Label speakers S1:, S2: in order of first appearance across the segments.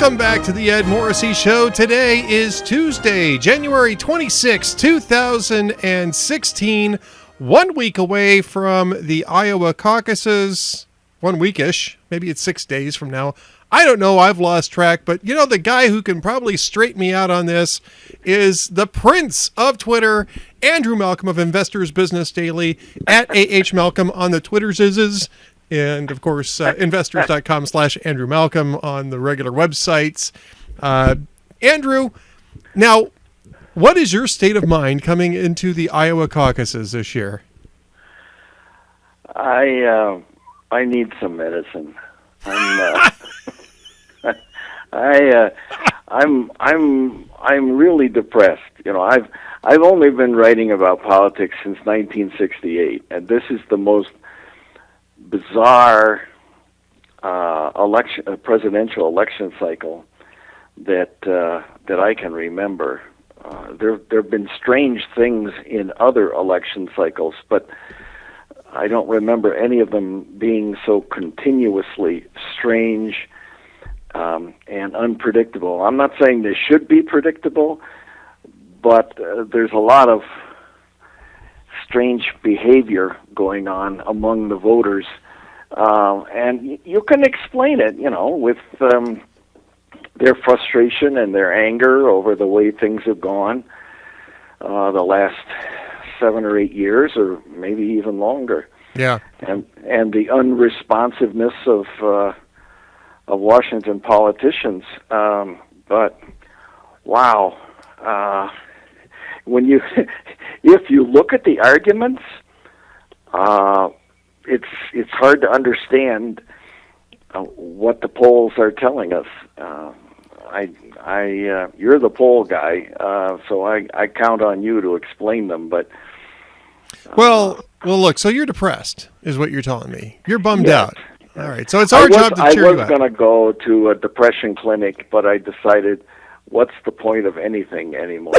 S1: Welcome back to the Ed Morrissey Show. Today is Tuesday, January 26, 2016. 1 week away from the Iowa caucuses. 1 weekish. Maybe it's 6 days from now. I don't know. I've lost track. But, you know, the guy who can probably straighten me out on this is the prince of Twitter, Andrew Malcolm of Investors Business Daily, at AH Malcolm on the Twitter's. And, of course, investors.com/Andrew Malcolm on the regular websites. Andrew, now, what is your state of mind coming into the Iowa caucuses this year?
S2: I need some medicine. I'm really depressed. You know, I've only been writing about politics since 1968, and this is the most bizarre presidential election cycle that I can remember. There have been strange things in other election cycles, but I don't remember any of them being so continuously strange and unpredictable. I'm not saying they should be predictable, but there's a lot of strange behavior going on among the voters, and you can explain it, you know, with their frustration and their anger over the way things have gone the last 7 or 8 years, or maybe even longer.
S1: Yeah,
S2: and the unresponsiveness of Washington politicians. But wow. When if you look at the arguments, it's hard to understand what the polls are telling us. You're the poll guy, so I count on you to explain them. But
S1: well, look. So you're depressed, is what you're telling me. You're bummed
S2: yes.
S1: out. All right. So it's our job to cheer you up.
S2: I was going to go to a depression clinic, but I decided, what's the point of anything anymore?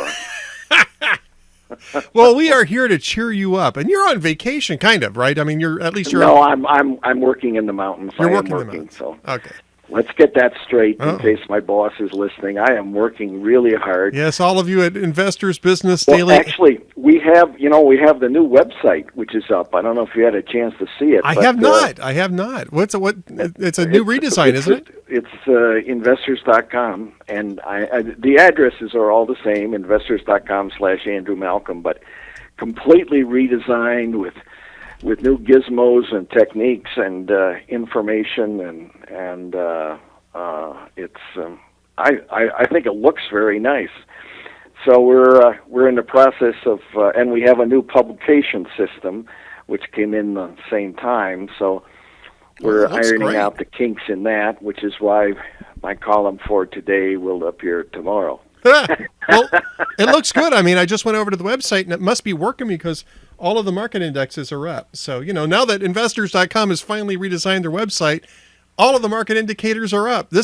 S1: Well, we are here to cheer you up, and you're on vacation, kind of, right? I mean, you're.
S2: No, I'm working in the mountains.
S1: You're working in the mountains.
S2: So
S1: okay.
S2: Let's get that straight in case my boss is listening. I am working really hard.
S1: Yes, all of you at Investors Business Daily.
S2: Well, actually, we have the new website, which is up. I don't know if you had a chance to see it.
S1: I have not. It's a new redesign, isn't it?
S2: It's investors.com, and the addresses are all the same, investors.com/Andrew Malcolm, but completely redesigned with new gizmos and techniques and information, and it's I think it looks very nice. So we're in the process of and we have a new publication system which came in the same time. So we're ironing out the kinks in that, which is why my column for today will appear tomorrow.
S1: Well, it looks good. I mean, I just went over to the website, and it must be working because all of the market indexes are up. So, you know, now that investors.com has finally redesigned their website, all of the market indicators are up. You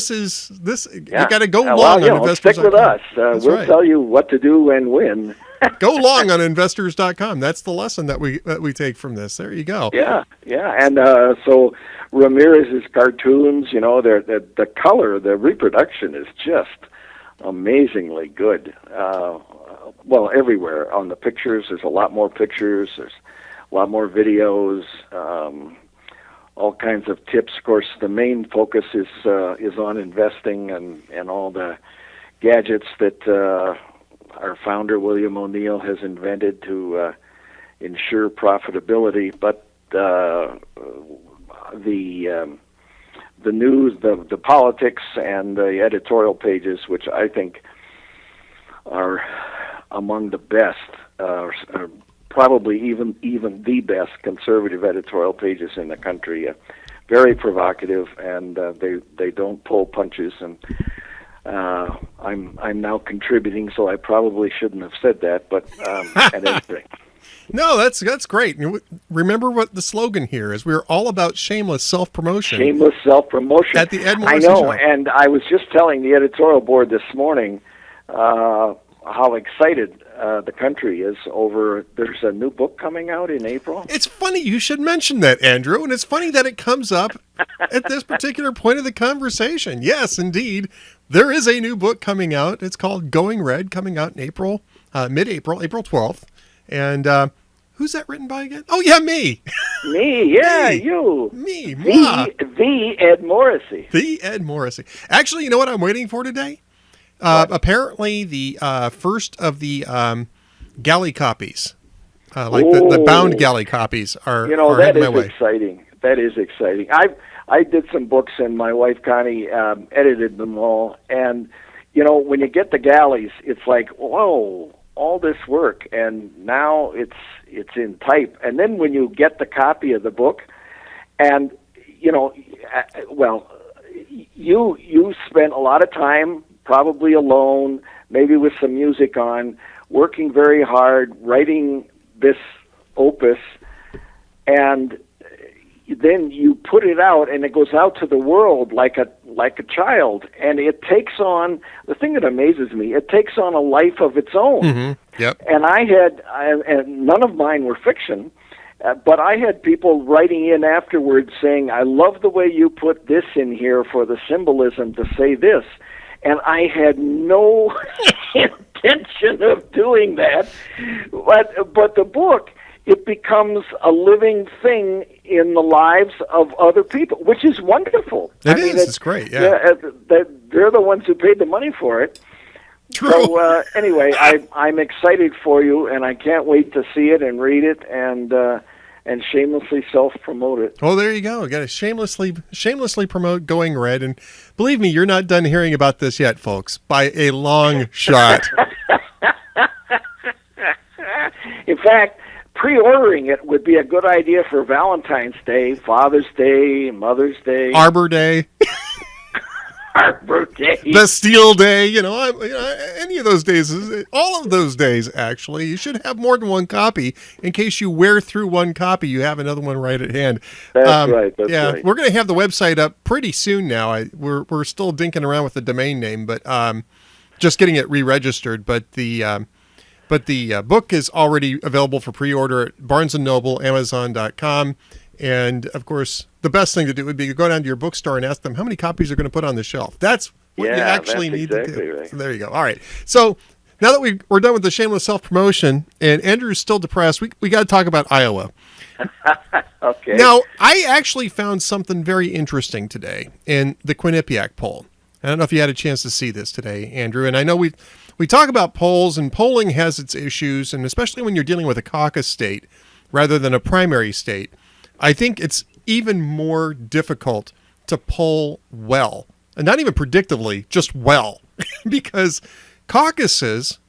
S1: got to go long on investors.com.
S2: Stick with us. We'll
S1: right.
S2: tell you what to do and when.
S1: Go long on investors.com. That's the lesson that we take from this. There you go.
S2: Yeah. And so Ramirez's cartoons, you know, the color, the reproduction is just amazingly good. Well, everywhere on the pictures, there's a lot more pictures. There's a lot more videos. All kinds of tips. Of course, the main focus is on investing and all the gadgets that our founder William O'Neill has invented to ensure profitability. But the news, the politics, and the editorial pages, which I think are among the best, are probably even the best conservative editorial pages in the country. Very provocative, and they don't pull punches. And I'm now contributing, so I probably shouldn't have said that. But at any rate.
S1: No, that's great. Remember what the slogan here is. We're all about shameless self-promotion.
S2: Shameless self-promotion.
S1: At the Ed Morrissey
S2: Show.
S1: Show.
S2: And I was just telling the editorial board this morning how excited the country is over, there's a new book coming out in April.
S1: It's funny you should mention that, Andrew, and it's funny that it comes up at this particular point of the conversation. Yes, indeed. There is a new book coming out. It's called Going Red, coming out in April, mid-April, April 12th. And who's that written by again? Oh, yeah, me.
S2: Me, yeah,
S1: Me.
S2: you.
S1: Me, moi.
S2: The Ed Morrissey.
S1: The Ed Morrissey. Actually, you know what I'm waiting for today? Apparently, the first of the galley copies, like the bound galley copies, are
S2: that
S1: heading my
S2: is
S1: way.
S2: exciting. That is exciting. I did some books, and my wife Connie edited them all. And when you get the galleys, it's like, whoa, all this work, and now it's in type. And then when you get the copy of the book, and you spent a lot of time, probably alone, maybe with some music on, working very hard, writing this opus, and then you put it out, and it goes out to the world like a child, and it takes on, the thing that amazes me, it takes on a life of its own.
S1: Mm-hmm. Yep.
S2: And and none of mine were fiction, but I had people writing in afterwards saying, I love the way you put this in here for the symbolism to say this. And I had no intention of doing that. But the book, it becomes a living thing in the lives of other people, which is wonderful.
S1: It's great, yeah.
S2: They're the ones who paid the money for it.
S1: True.
S2: So anyway, I'm excited for you, and I can't wait to see it and read it and shamelessly self-promote it.
S1: Well, there you go. Got to shamelessly promote Going Red. And believe me, you're not done hearing about this yet, folks, by a long shot.
S2: In fact, pre-ordering it would be a good idea for Valentine's Day, Father's Day, Mother's Day,
S1: Arbor Day.
S2: Arbor Day,
S1: Bastille Day, any of those days, all of those days, actually. You should have more than one copy. In case you wear through one copy, you have another one right at hand.
S2: That's right. That's right.
S1: We're going to have the website up pretty soon now. We're still dinking around with the domain name, but just getting it re-registered. But the book is already available for pre-order at Barnes & Noble, Amazon.com. And, of course, the best thing to do would be to go down to your bookstore and ask them how many copies are going to put on the shelf. That's what you actually need to do. Right. So there you go. All right. So now that we're done with the shameless self-promotion and Andrew's still depressed, we got to talk about Iowa.
S2: Okay.
S1: Now, I actually found something very interesting today in the Quinnipiac poll. I don't know if you had a chance to see this today, Andrew. And I know we talk about polls, and polling has its issues, and especially when you're dealing with a caucus state rather than a primary state, I think it's even more difficult to poll well, and not even predictably, just well, because caucuses,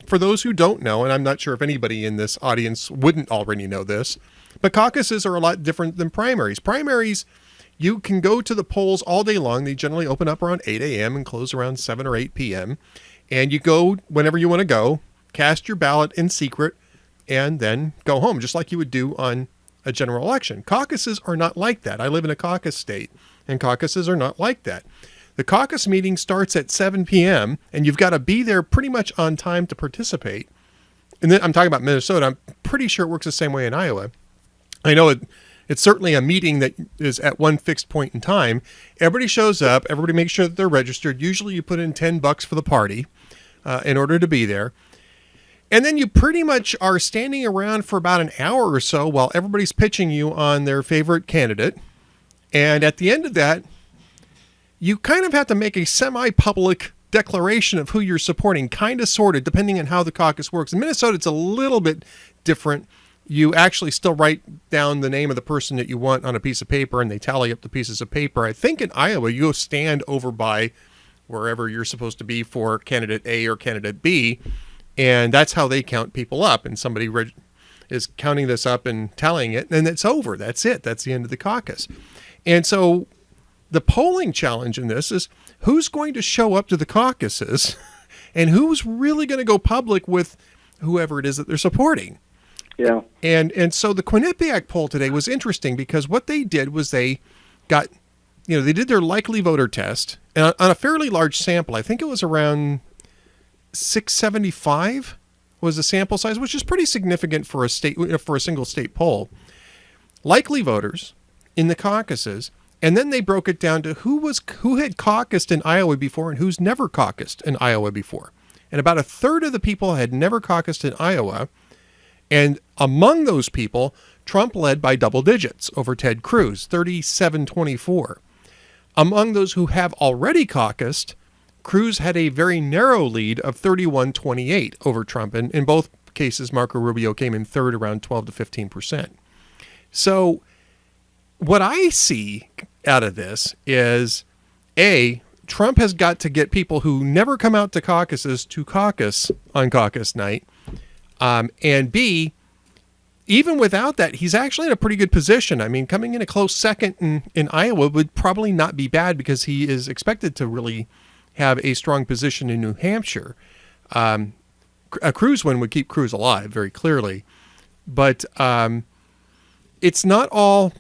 S1: for those who don't know, and I'm not sure if anybody in this audience wouldn't already know this, but caucuses are a lot different than primaries. Primaries, you can go to the polls all day long. They generally open up around 8 a.m. and close around 7 or 8 p.m., and you go whenever you want to go, cast your ballot in secret, and then go home, just like you would do on a general election. Caucuses are not like that. I live in a caucus state, and caucuses are not like that. The caucus meeting starts at 7 p.m., and you've got to be there pretty much on time to participate. And then I'm talking about Minnesota. I'm pretty sure it works the same way in Iowa. I know it's certainly a meeting that is at one fixed point in time. Everybody shows up. Everybody makes sure that they're registered. Usually you put in $10 for the party in order to be there. And then you pretty much are standing around for about an hour or so while everybody's pitching you on their favorite candidate. And at the end of that, you kind of have to make a semi-public declaration of who you're supporting, kind of, sort of, depending on how the caucus works. In Minnesota, it's a little bit different. You actually still write down the name of the person that you want on a piece of paper, and they tally up the pieces of paper. I think in Iowa, you go stand over by wherever you're supposed to be for candidate A or candidate B, and that's how they count people up. And somebody is counting this up and tallying it, and it's over. That's it. That's the end of the caucus. And so the polling challenge in this is who's going to show up to the caucuses and who's really going to go public with whoever it is that they're supporting.
S2: Yeah.
S1: And so the Quinnipiac poll today was interesting because what they did was they got, they did their likely voter test and on a fairly large sample. I think it was around 675 was the sample size, which is pretty significant for a single state poll. Likely voters in the caucuses And then they broke it down to who had caucused in Iowa before and who's never caucused in Iowa before. And about a third of the people had never caucused in Iowa. And among those people, Trump led by double digits over Ted Cruz, 37-24. Among those who have already caucused, Cruz had a very narrow lead of 31-28 over Trump. And in both cases, Marco Rubio came in third, around 12 to 15%. So what I see out of this is, A, Trump has got to get people who never come out to caucuses to caucus on caucus night. And B, even without that, he's actually in a pretty good position. I mean, coming in a close second in Iowa would probably not be bad because he is expected to really have a strong position in New Hampshire. A Cruz win would keep Cruz alive very clearly. But it's not all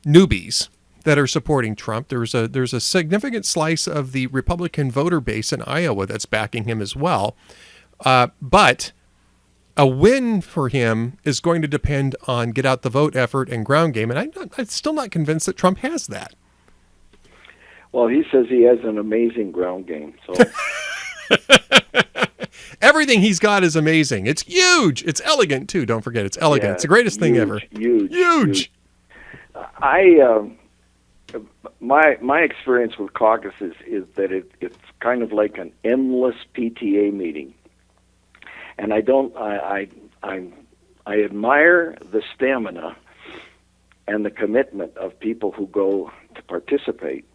S1: newbies that are supporting Trump. There's a significant slice of the Republican voter base in Iowa that's backing him as well. But a win for him is going to depend on get out the vote effort and ground game. And I'm still not convinced that Trump has that.
S2: Well, he says he has an amazing ground game. So
S1: everything he's got is amazing. It's huge. It's elegant too. Don't forget, it's elegant.
S2: Yeah,
S1: it's the greatest thing ever.
S2: Huge. My experience with caucuses is that it's kind of like an endless PTA meeting, and I admire the stamina and the commitment of people who go to participate.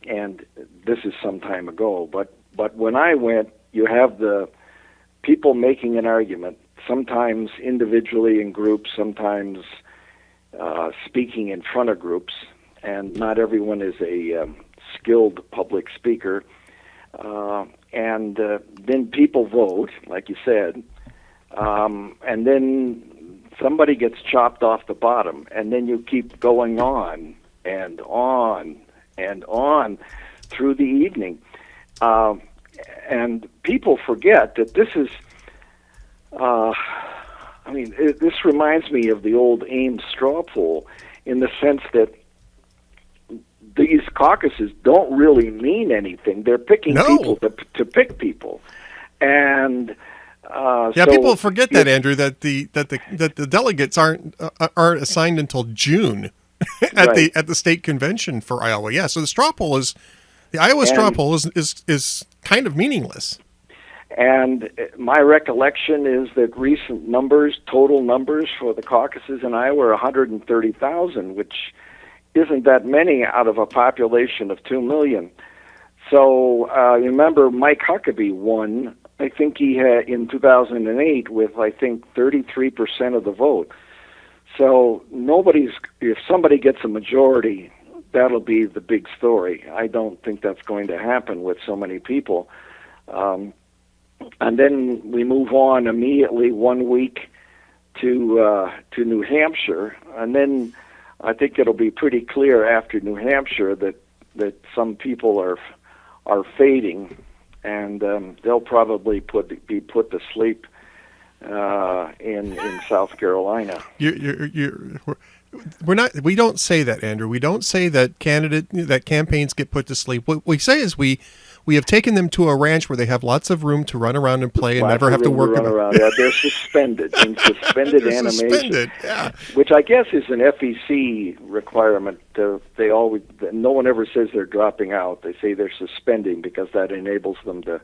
S2: And this is some time ago, but when I went, you have the people making an argument, sometimes individually in groups, sometimes speaking in front of groups, and not everyone is a skilled public speaker. And then people vote, like you said, and then somebody gets chopped off the bottom, and then you keep going on and on and on through the evening. And people forget that this is, this reminds me of the old Ames straw poll in the sense that these caucuses don't really mean anything. They're picking people to pick people. And
S1: people forget that, Andrew, that the delegates aren't assigned until June at the state convention for Iowa. Yeah, so the Iowa straw poll is kind of meaningless.
S2: And my recollection is that recent total numbers for the caucuses in Iowa are 130,000, which isn't that many out of a population of 2 million. So you remember Mike Huckabee won, I think he had in 2008 with, 33% of the vote. So if somebody gets a majority, that'll be the big story. I don't think that's going to happen with so many people. And then we move on immediately 1 week to New Hampshire, and then I think it'll be pretty clear after New Hampshire that some people are fading, and they'll probably be put to sleep in South Carolina.
S1: We don't say that, Andrew. We don't say that campaigns get put to sleep. What we say is we have taken them to a ranch where they have lots of room to run around and play and never have to work.
S2: Yeah, they're suspended in suspended animation, which I guess is an FEC requirement. No one ever says they're dropping out. They say they're suspending because that enables them to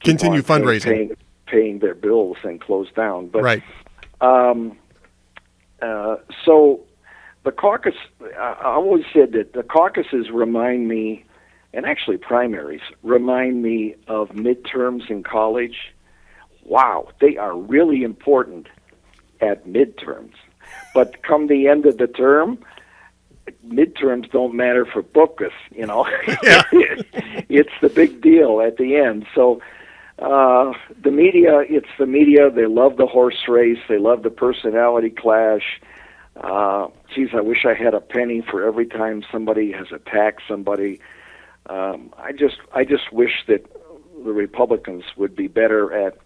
S1: continue fundraising,
S2: paying their bills and close down. But
S1: right.
S2: So the caucus, I always said that the caucuses remind me, and actually primaries, remind me of midterms in college. Wow, they are really important at midterms. But come the end of the term, midterms don't matter for Bookus, Yeah. It's the big deal at the end. So the media, they love the horse race, they love the personality clash. I wish I had a penny for every time somebody has attacked somebody. I just wish that the Republicans would be better at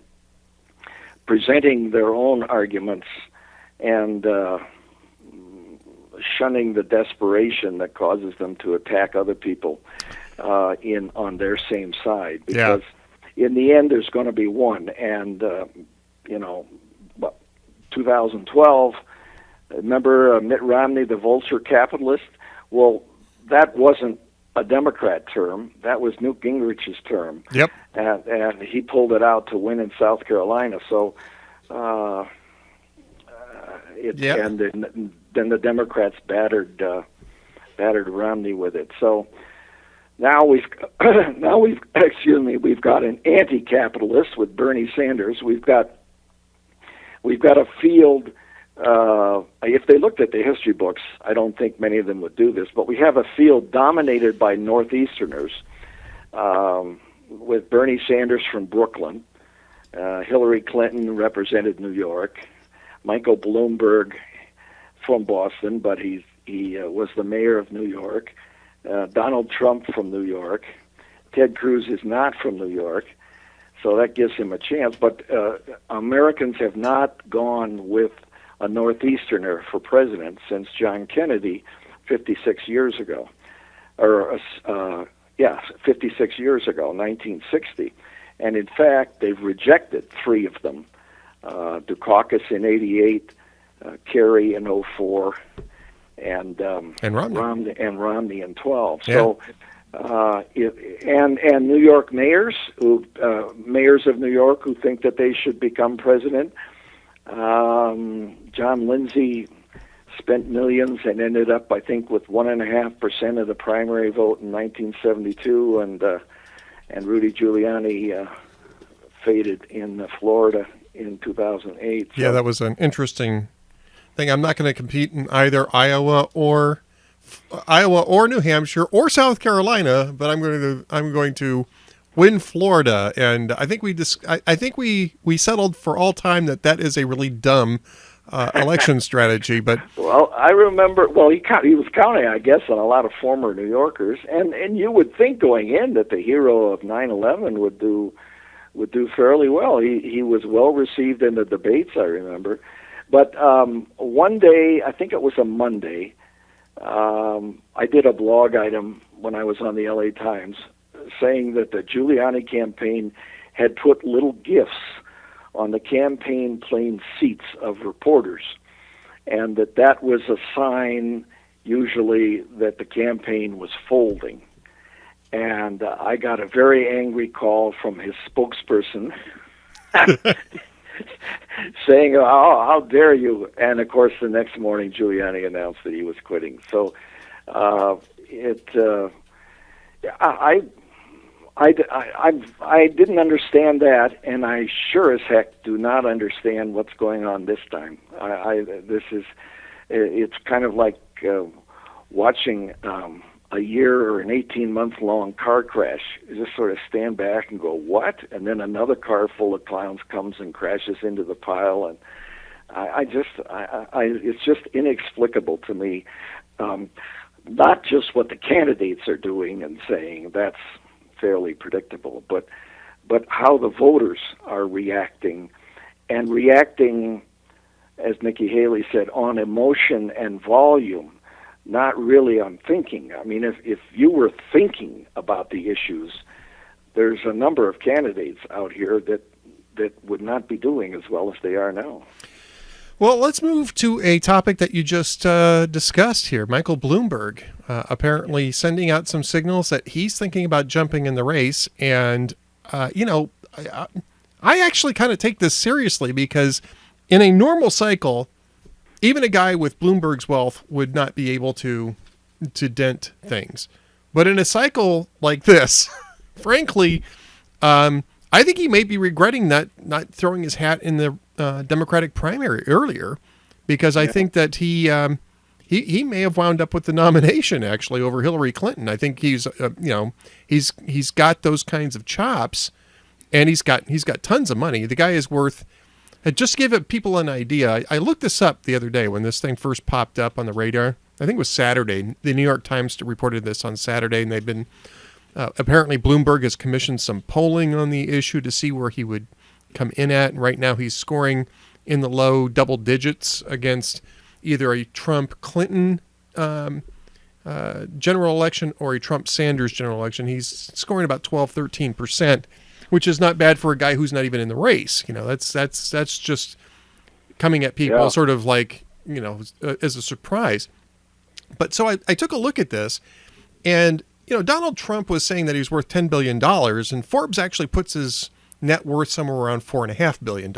S2: presenting their own arguments and shunning the desperation that causes them to attack other people on their same side. Because in the end, there's going to be one. And, 2012, remember Mitt Romney, the vulture capitalist? Well, that wasn't a Democrat term. That was Newt Gingrich's term.
S1: Yep.
S2: And he pulled it out to win in South Carolina. So, and then the Democrats battered Romney with it. So now we've got an anti-capitalist with Bernie Sanders. We've got a field. If they looked at the history books, I don't think many of them would do this, but we have a field dominated by Northeasterners, with Bernie Sanders from Brooklyn, Hillary Clinton represented New York, Michael Bloomberg from Boston, but he was the mayor of New York, Donald Trump from New York, Ted Cruz is not from New York, so that gives him a chance. But Americans have not gone with a Northeasterner for president since John Kennedy 56 years ago. 56 years ago, 1960. And in fact, they've rejected three of them. Dukakis in 88, Kerry in 04, and Romney in 12. Yeah. So, and New York mayors of New York who think that they should become president. John Lindsay spent millions and ended up, I think, with 1.5% of the primary vote in 1972, and Rudy Giuliani faded in Florida in 2008. So.
S1: Yeah, that was an interesting thing. I'm not going to compete in either Iowa or New Hampshire or South Carolina, but I'm going to win Florida, and I think we settled for all time that is a really dumb election strategy. But
S2: well, I remember. Well, he was counting, I guess, on a lot of former New Yorkers, and you would think going in that the hero of 9/11 would do fairly well. He was well received in the debates, I remember. But one day, I think it was a Monday, I did a blog item when I was on the LA Times saying that the Giuliani campaign had put little gifts on the campaign plane seats of reporters, and that was a sign usually that the campaign was folding. And I got a very angry call from his spokesperson saying, "Oh, how dare you!" And of course, the next morning, Giuliani announced that he was quitting. So, I didn't understand that, and I sure as heck do not understand what's going on this time. It's kind of like watching a year or an 18-month-long car crash. You just sort of stand back and go, "What?" And then another car full of clowns comes and crashes into the pile, and it's just inexplicable to me. Not just what the candidates are doing and saying, that's fairly predictable, but how the voters are reacting, and reacting, as Nikki Haley said, on emotion and volume, not really on thinking. I mean, if you were thinking about the issues, there's a number of candidates out here that would not be doing as well as they are now.
S1: Well, let's move to a topic that you just discussed here. Michael Bloomberg apparently sending out some signals that he's thinking about jumping in the race. And, I actually kind of take this seriously, because in a normal cycle, even a guy with Bloomberg's wealth would not be able to dent things. But in a cycle like this, frankly, I think he may be regretting not throwing his hat in the Democratic primary earlier, because I think that he may have wound up with the nomination actually over Hillary Clinton. I think he's got those kinds of chops, and he's got tons of money. The guy is worth. Just to give people an idea, I looked this up the other day when this thing first popped up on the radar. I think it was Saturday. The New York Times reported this on Saturday, and they've been apparently Bloomberg has commissioned some polling on the issue to see where he would come in at. And right now he's scoring in the low double digits against either a Trump-Clinton general election or a Trump-Sanders general election, he's scoring about 12, 13%, which is not bad for a guy who's not even in the race. That's just coming at people sort of like, as a surprise. But so I took a look at this, and, Donald Trump was saying that he's worth $10 billion, and Forbes actually puts his net worth somewhere around $4.5 billion.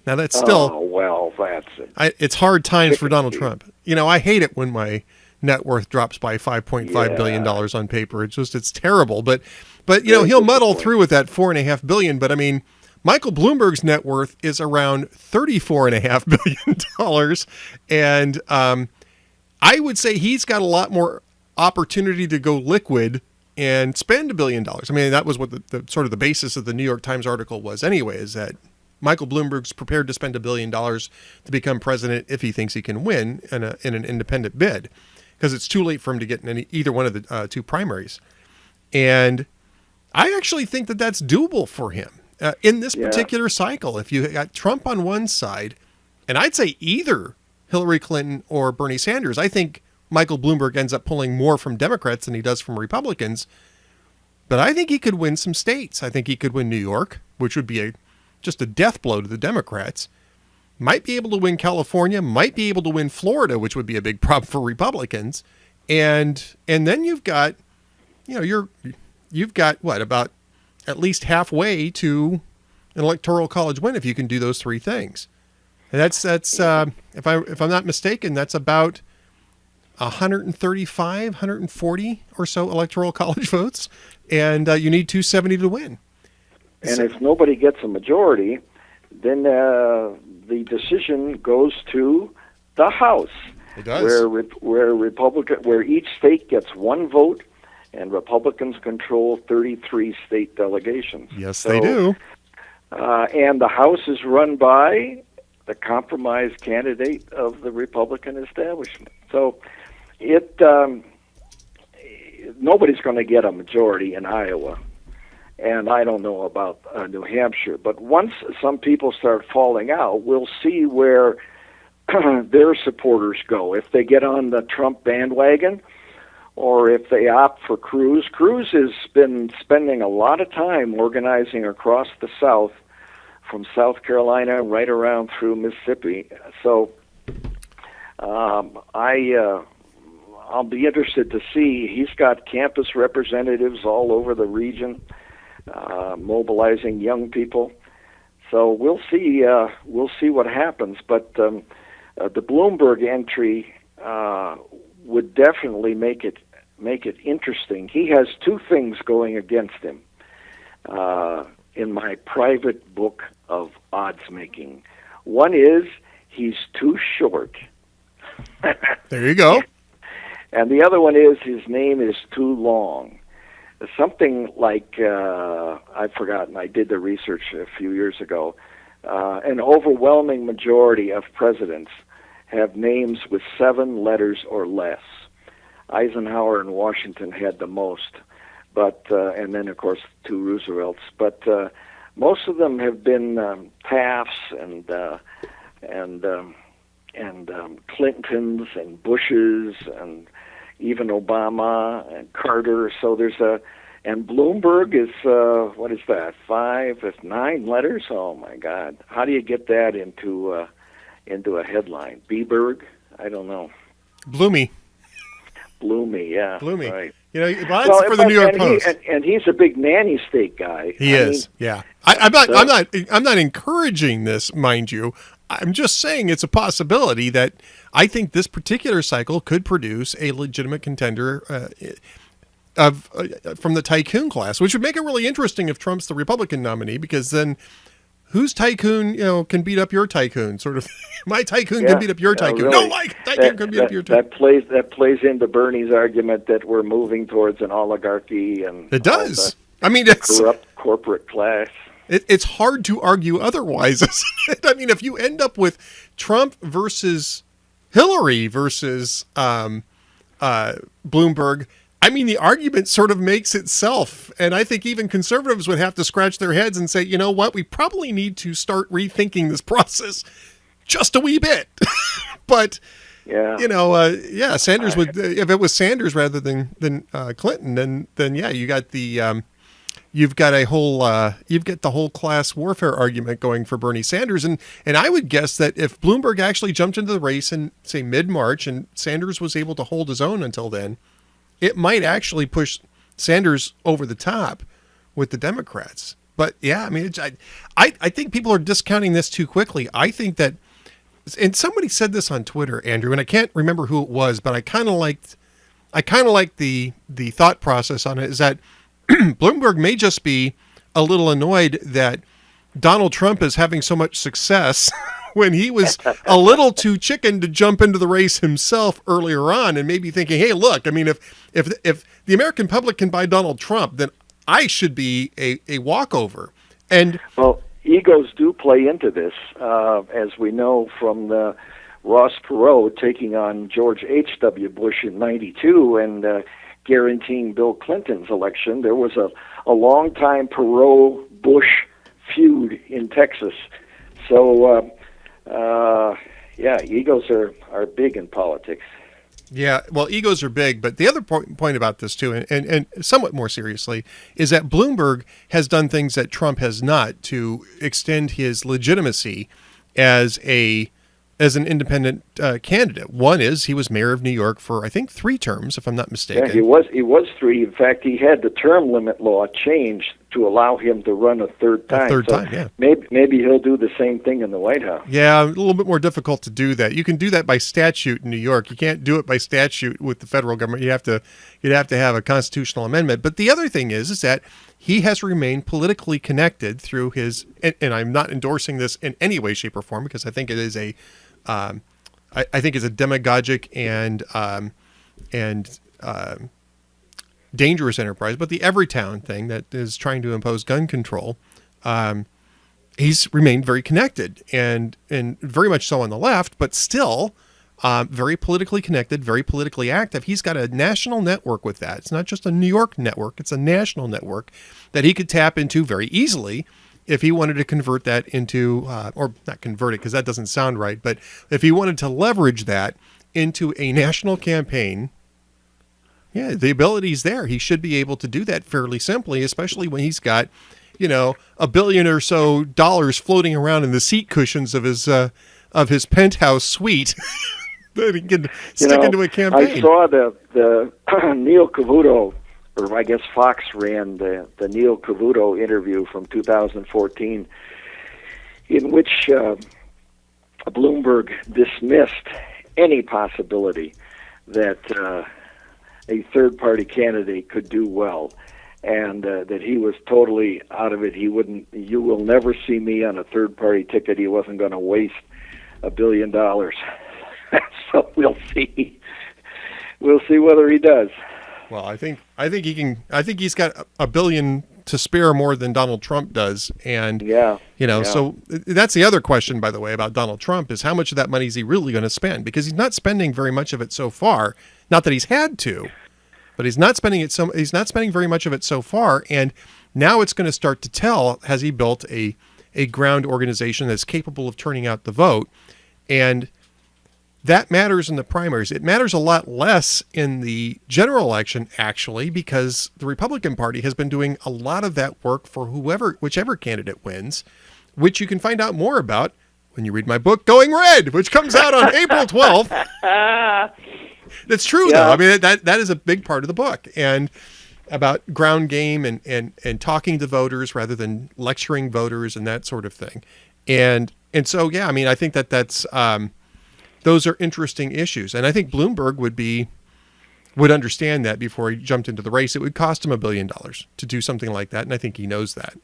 S1: Now that's still...
S2: Oh, well, that's it.
S1: It's hard times for Donald Trump. I hate it when my net worth drops by $5.5 billion on paper. It's terrible. But he'll muddle through with that $4.5 billion. But I mean, Michael Bloomberg's net worth is around $34.5 billion. And I would say he's got a lot more opportunity to go liquid and spend $1 billion. I mean, that was what the sort of the basis of the New York Times article was anyway, is that Michael Bloomberg's prepared to spend $1 billion to become president if he thinks he can win in an independent bid, because it's too late for him to get in either one of the two primaries. And I actually think that that's doable for him in this particular cycle. If you got Trump on one side, and I'd say either Hillary Clinton or Bernie Sanders, I think Michael Bloomberg ends up pulling more from Democrats than he does from Republicans. But I think he could win some states. I think he could win New York, which would be just a death blow to the Democrats. Might be able to win California, might be able to win Florida, which would be a big problem for Republicans. And then you've got, you've got what, about at least halfway to an electoral college win if you can do those three things. And that's if I'm not mistaken, that's about 135, 140 or so electoral college votes, and you need 270 to win.
S2: And if nobody gets a majority, then the decision goes to the House.
S1: It does.
S2: Where each state gets one vote, and Republicans control 33 state delegations.
S1: Yes, they do.
S2: And the House is run by the compromise candidate of the Republican establishment. So nobody's going to get a majority in Iowa. And I don't know about New Hampshire. But once some people start falling out, we'll see where their supporters go. If they get on the Trump bandwagon, or if they opt for Cruz. Cruz has been spending a lot of time organizing across the South, from South Carolina right around through Mississippi. So I'll be interested to see. He's got campus representatives all over the region, mobilizing young people. So we'll see what happens. But the Bloomberg entry would definitely make it interesting. He has two things going against him in my private book of odds making. One is he's too short.
S1: There you go.
S2: And the other one is his name is too long. Something like, I've forgotten, I did the research a few years ago, an overwhelming majority of presidents have names with 7 letters or less. Eisenhower and Washington had the most, but and then of course 2 Roosevelts. But most of them have been Tafts and Clintons and Bushes and even Obama and Carter. So and Bloomberg is what is that? 9 letters? Oh my God! How do you get that into a headline? Beberg? I don't know.
S1: Bloomy,
S2: yeah.
S1: Bloomy.
S2: Right.
S1: That's for the New York Post.
S2: And he's a big nanny state guy.
S1: He is. Yeah. I'm not encouraging this, mind you. I'm just saying it's a possibility that I think this particular cycle could produce a legitimate contender from the tycoon class, which would make it really interesting if Trump's the Republican nominee, because then whose tycoon can beat up your tycoon? Sort of, my tycoon can beat up your tycoon.
S2: Really.
S1: No, my tycoon can beat up your tycoon.
S2: That plays into Bernie's argument that we're moving towards an oligarchy, and
S1: it does. I mean, it's
S2: corrupt corporate class.
S1: It's hard to argue otherwise, isn't it? I mean, if you end up with Trump versus Hillary versus Bloomberg, I mean, the argument sort of makes itself. And I think even conservatives would have to scratch their heads and say, you know what, we probably need to start rethinking this process just a wee bit. But
S2: Yeah.
S1: Yeah, Sanders would, if it was Sanders rather than Clinton, then yeah, you got the you've got the whole class warfare argument going for Bernie Sanders, and I would guess that if Bloomberg actually jumped into the race in say mid-March and Sanders was able to hold his own until then, it might actually push Sanders over the top with the Democrats. But yeah, I mean, I think people are discounting this too quickly. I think that, and somebody said this on Twitter, Andrew, and I can't remember who it was, but I kind of liked the thought process on it, is that Bloomberg may just be a little annoyed that Donald Trump is having so much success when he was a little too chicken to jump into the race himself earlier on, and maybe thinking, hey, look, I mean, if the American public can buy Donald Trump, then I should be a walkover. And
S2: well, egos do play into this, as we know from the Ross Perot taking on George H.W. Bush in '92 and guaranteeing Bill Clinton's election. There was a long-time Perot-Bush feud in Texas. So, yeah, egos are big in politics.
S1: Yeah, well, egos are big, but the other point about this too, and somewhat more seriously, is that Bloomberg has done things that Trump has not to extend his legitimacy as an independent candidate. One is he was mayor of New York for, I think, 3 terms, if I'm not mistaken.
S2: Yeah, he was 3. In fact, he had the term limit law changed to allow him to run a third time.
S1: Yeah.
S2: Maybe he'll do the same thing in the White House.
S1: Yeah, a little bit more difficult to do that. You can do that by statute in New York. You can't do it by statute with the federal government. You'd have to have a constitutional amendment. But the other thing is that he has remained politically connected through his, and I'm not endorsing this in any way, shape, or form, because I think it is I think it's a demagogic and dangerous enterprise, but the Everytown thing that is trying to impose gun control, he's remained very connected and very much so on the left, but still very politically connected, very politically active. He's got a national network with that. It's not just a New York network. It's a national network that he could tap into very easily if he wanted to convert that into, or not convert it because that doesn't sound right, but if he wanted to leverage that into a national campaign, yeah, the ability's there. He should be able to do that fairly simply, especially when he's got, $1 billion or so floating around in the seat cushions of his penthouse suite that he can stick into a campaign.
S2: I saw the Neil Cavuto, or I guess Fox ran the Neil Cavuto interview from 2014, in which Bloomberg dismissed any possibility that a third-party candidate could do well, and that he was totally out of it. You will never see me on a third-party ticket. He wasn't going to waste $1 billion. So we'll see. We'll see whether he does.
S1: Well, I think he can. I think he's got $1 billion to spare more than Donald Trump does, and So that's the other question, by the way, about Donald Trump is how much of that money is he really going to spend? Because he's not spending very much of it so far. Not that he's had to, but he's not spending very much of it so far, and now it's going to start to tell. Has he built a ground organization that's capable of turning out the vote? And that matters in the primaries. It matters a lot less in the general election, actually, because the Republican Party has been doing a lot of that work for whichever candidate wins, which you can find out more about when you read my book, Going Red, which comes out on April 12th. It's true, though. I mean, that is a big part of the book, and about ground game and talking to voters rather than lecturing voters and that sort of thing. And so, yeah, I mean, I think that's those are interesting issues. And I think Bloomberg would understand that before he jumped into the race. It would cost him $1 billion to do something like that. And I think he knows that.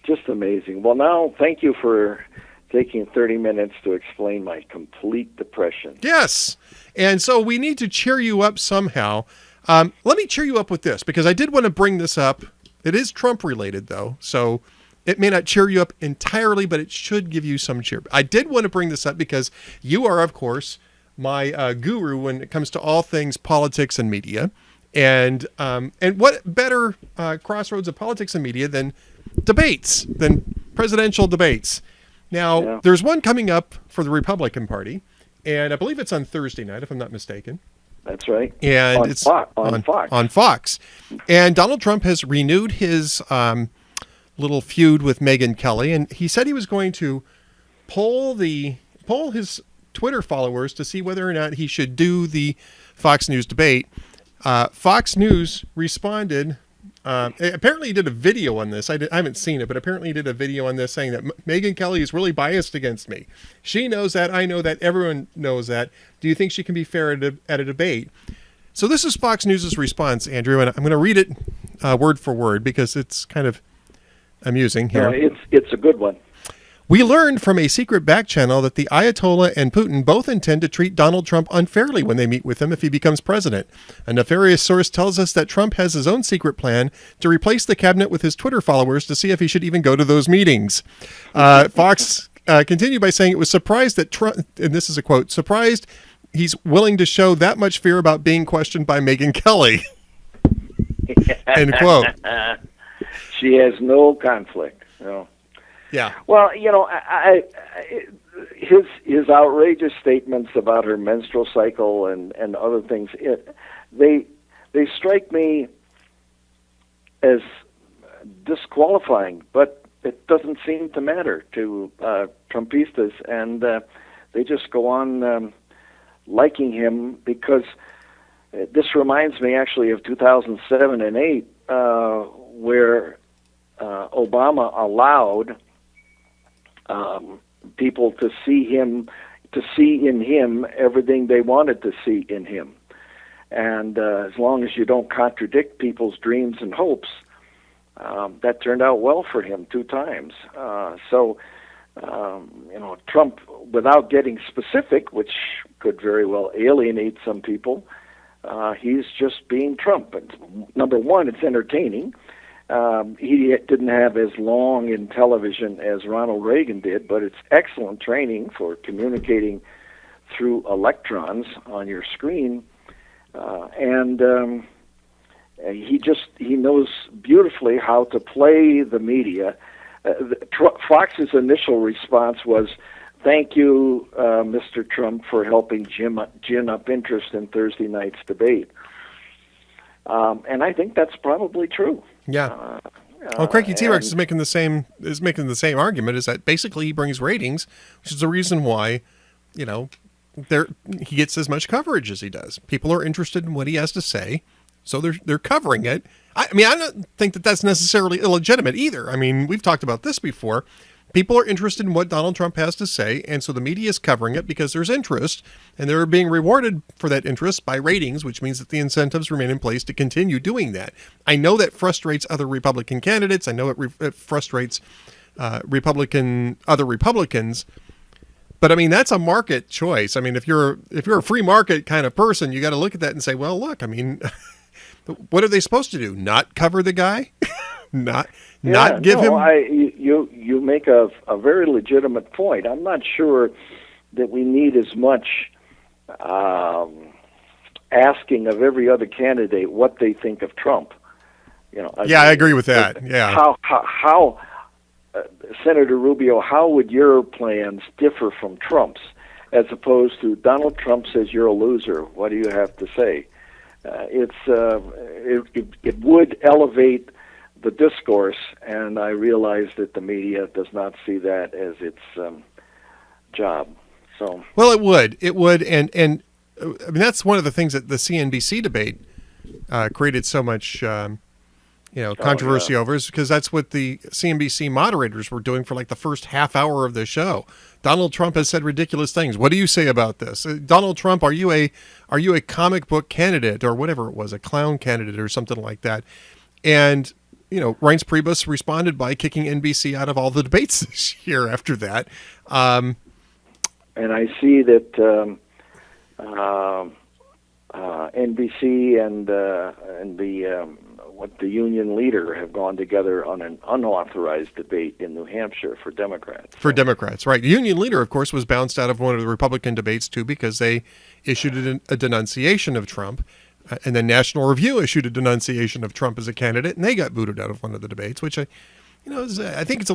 S2: Just amazing. Well, now, thank you for taking 30 minutes to explain my complete depression.
S1: Yes. And so we need to cheer you up somehow. Let me cheer you up with this, because I did want to bring this up. It is Trump related, though. So it may not cheer you up entirely, but it should give you some cheer. I did want to bring this up because you are, of course, my guru when it comes to all things politics and media. And what better crossroads of politics and media than debates, than presidential debates? Now, There's one coming up for the Republican Party, and I believe it's on Thursday night, if I'm not mistaken.
S2: That's right.
S1: And
S2: on
S1: it's
S2: Fox. Fox.
S1: On Fox. And Donald Trump has renewed his little feud with Megyn Kelly, and he said he was going to poll his Twitter followers to see whether or not he should do the Fox News debate. Fox News responded. Apparently he did a video on this. I haven't seen it, but apparently he did a video on this saying that Megyn Kelly is really biased against me. She knows that. I know that. Everyone knows that. Do you think she can be fair at a debate? So this is Fox News' response, Andrew, and I'm going to read it word for word because it's kind of amusing here.
S2: No, it's a good one.
S1: We learned from a secret back channel that the Ayatollah and Putin both intend to treat Donald Trump unfairly when they meet with him if he becomes president. A nefarious source tells us that Trump has his own secret plan to replace the cabinet with his Twitter followers to see if he should even go to those meetings. Fox continued by saying it was surprised that Trump, and this is a quote, surprised he's willing to show that much fear about being questioned by Megyn Kelly. End quote.
S2: She has no conflict. No.
S1: Yeah.
S2: Well, his outrageous statements about her menstrual cycle and other things, they strike me as disqualifying, but it doesn't seem to matter to Trumpistas, and they just go on liking him because this reminds me actually of 2007 and 8, where Obama allowed people to see in him everything they wanted to see in him. And as long as you don't contradict people's dreams and hopes, that turned out well for him 2 times. Trump, without getting specific, which could very well alienate some people, he's just being Trump. And number one, it's entertaining. He didn't have as long in television as Ronald Reagan did, but it's excellent training for communicating through electrons on your screen. He knows beautifully how to play the media. Fox's initial response was, "Thank you, Mr. Trump, for helping gin up interest in Thursday night's debate." And I think that's probably true.
S1: Yeah. Cranky T-Rex is making the same argument, is that basically he brings ratings, which is the reason why, he gets as much coverage as he does. People are interested in what he has to say, so they're covering it. I don't think that that's necessarily illegitimate either. I mean, we've talked about this before. People are interested in what Donald Trump has to say, and so the media is covering it because there's interest, and they're being rewarded for that interest by ratings, which means that the incentives remain in place to continue doing that. I know that frustrates other Republican candidates. I know it frustrates other Republicans, but I mean, that's a market choice. I mean, if you're a free market kind of person, you got to look at that and say, well, look, I mean, what are they supposed to do? Not cover the guy? Not give him.
S2: You make a very legitimate point. I'm not sure that we need as much asking of every other candidate what they think of Trump.
S1: I agree with that. Yeah.
S2: How Senator Rubio, how would your plans differ from Trump's, as opposed to Donald Trump says you're a loser? What do you have to say? It would elevate the discourse, and I realize that the media does not see that as its job. So,
S1: well, it would, and I mean, that's one of the things that the CNBC debate created so much, controversy over, is because that's what the CNBC moderators were doing for like the first half hour of the show. Donald Trump has said ridiculous things. What do you say about this? Donald Trump, are you a comic book candidate or whatever it was, a clown candidate or something like that? And Reince Priebus responded by kicking NBC out of all the debates this year after that.
S2: And I see that NBC and the union leader have gone together on an unauthorized debate in New Hampshire for Democrats.
S1: For Democrats, right. The union leader, of course, was bounced out of one of the Republican debates, too, because they issued a denunciation of Trump. And then National Review issued a denunciation of Trump as a candidate, and they got booted out of one of the debates, which I think it's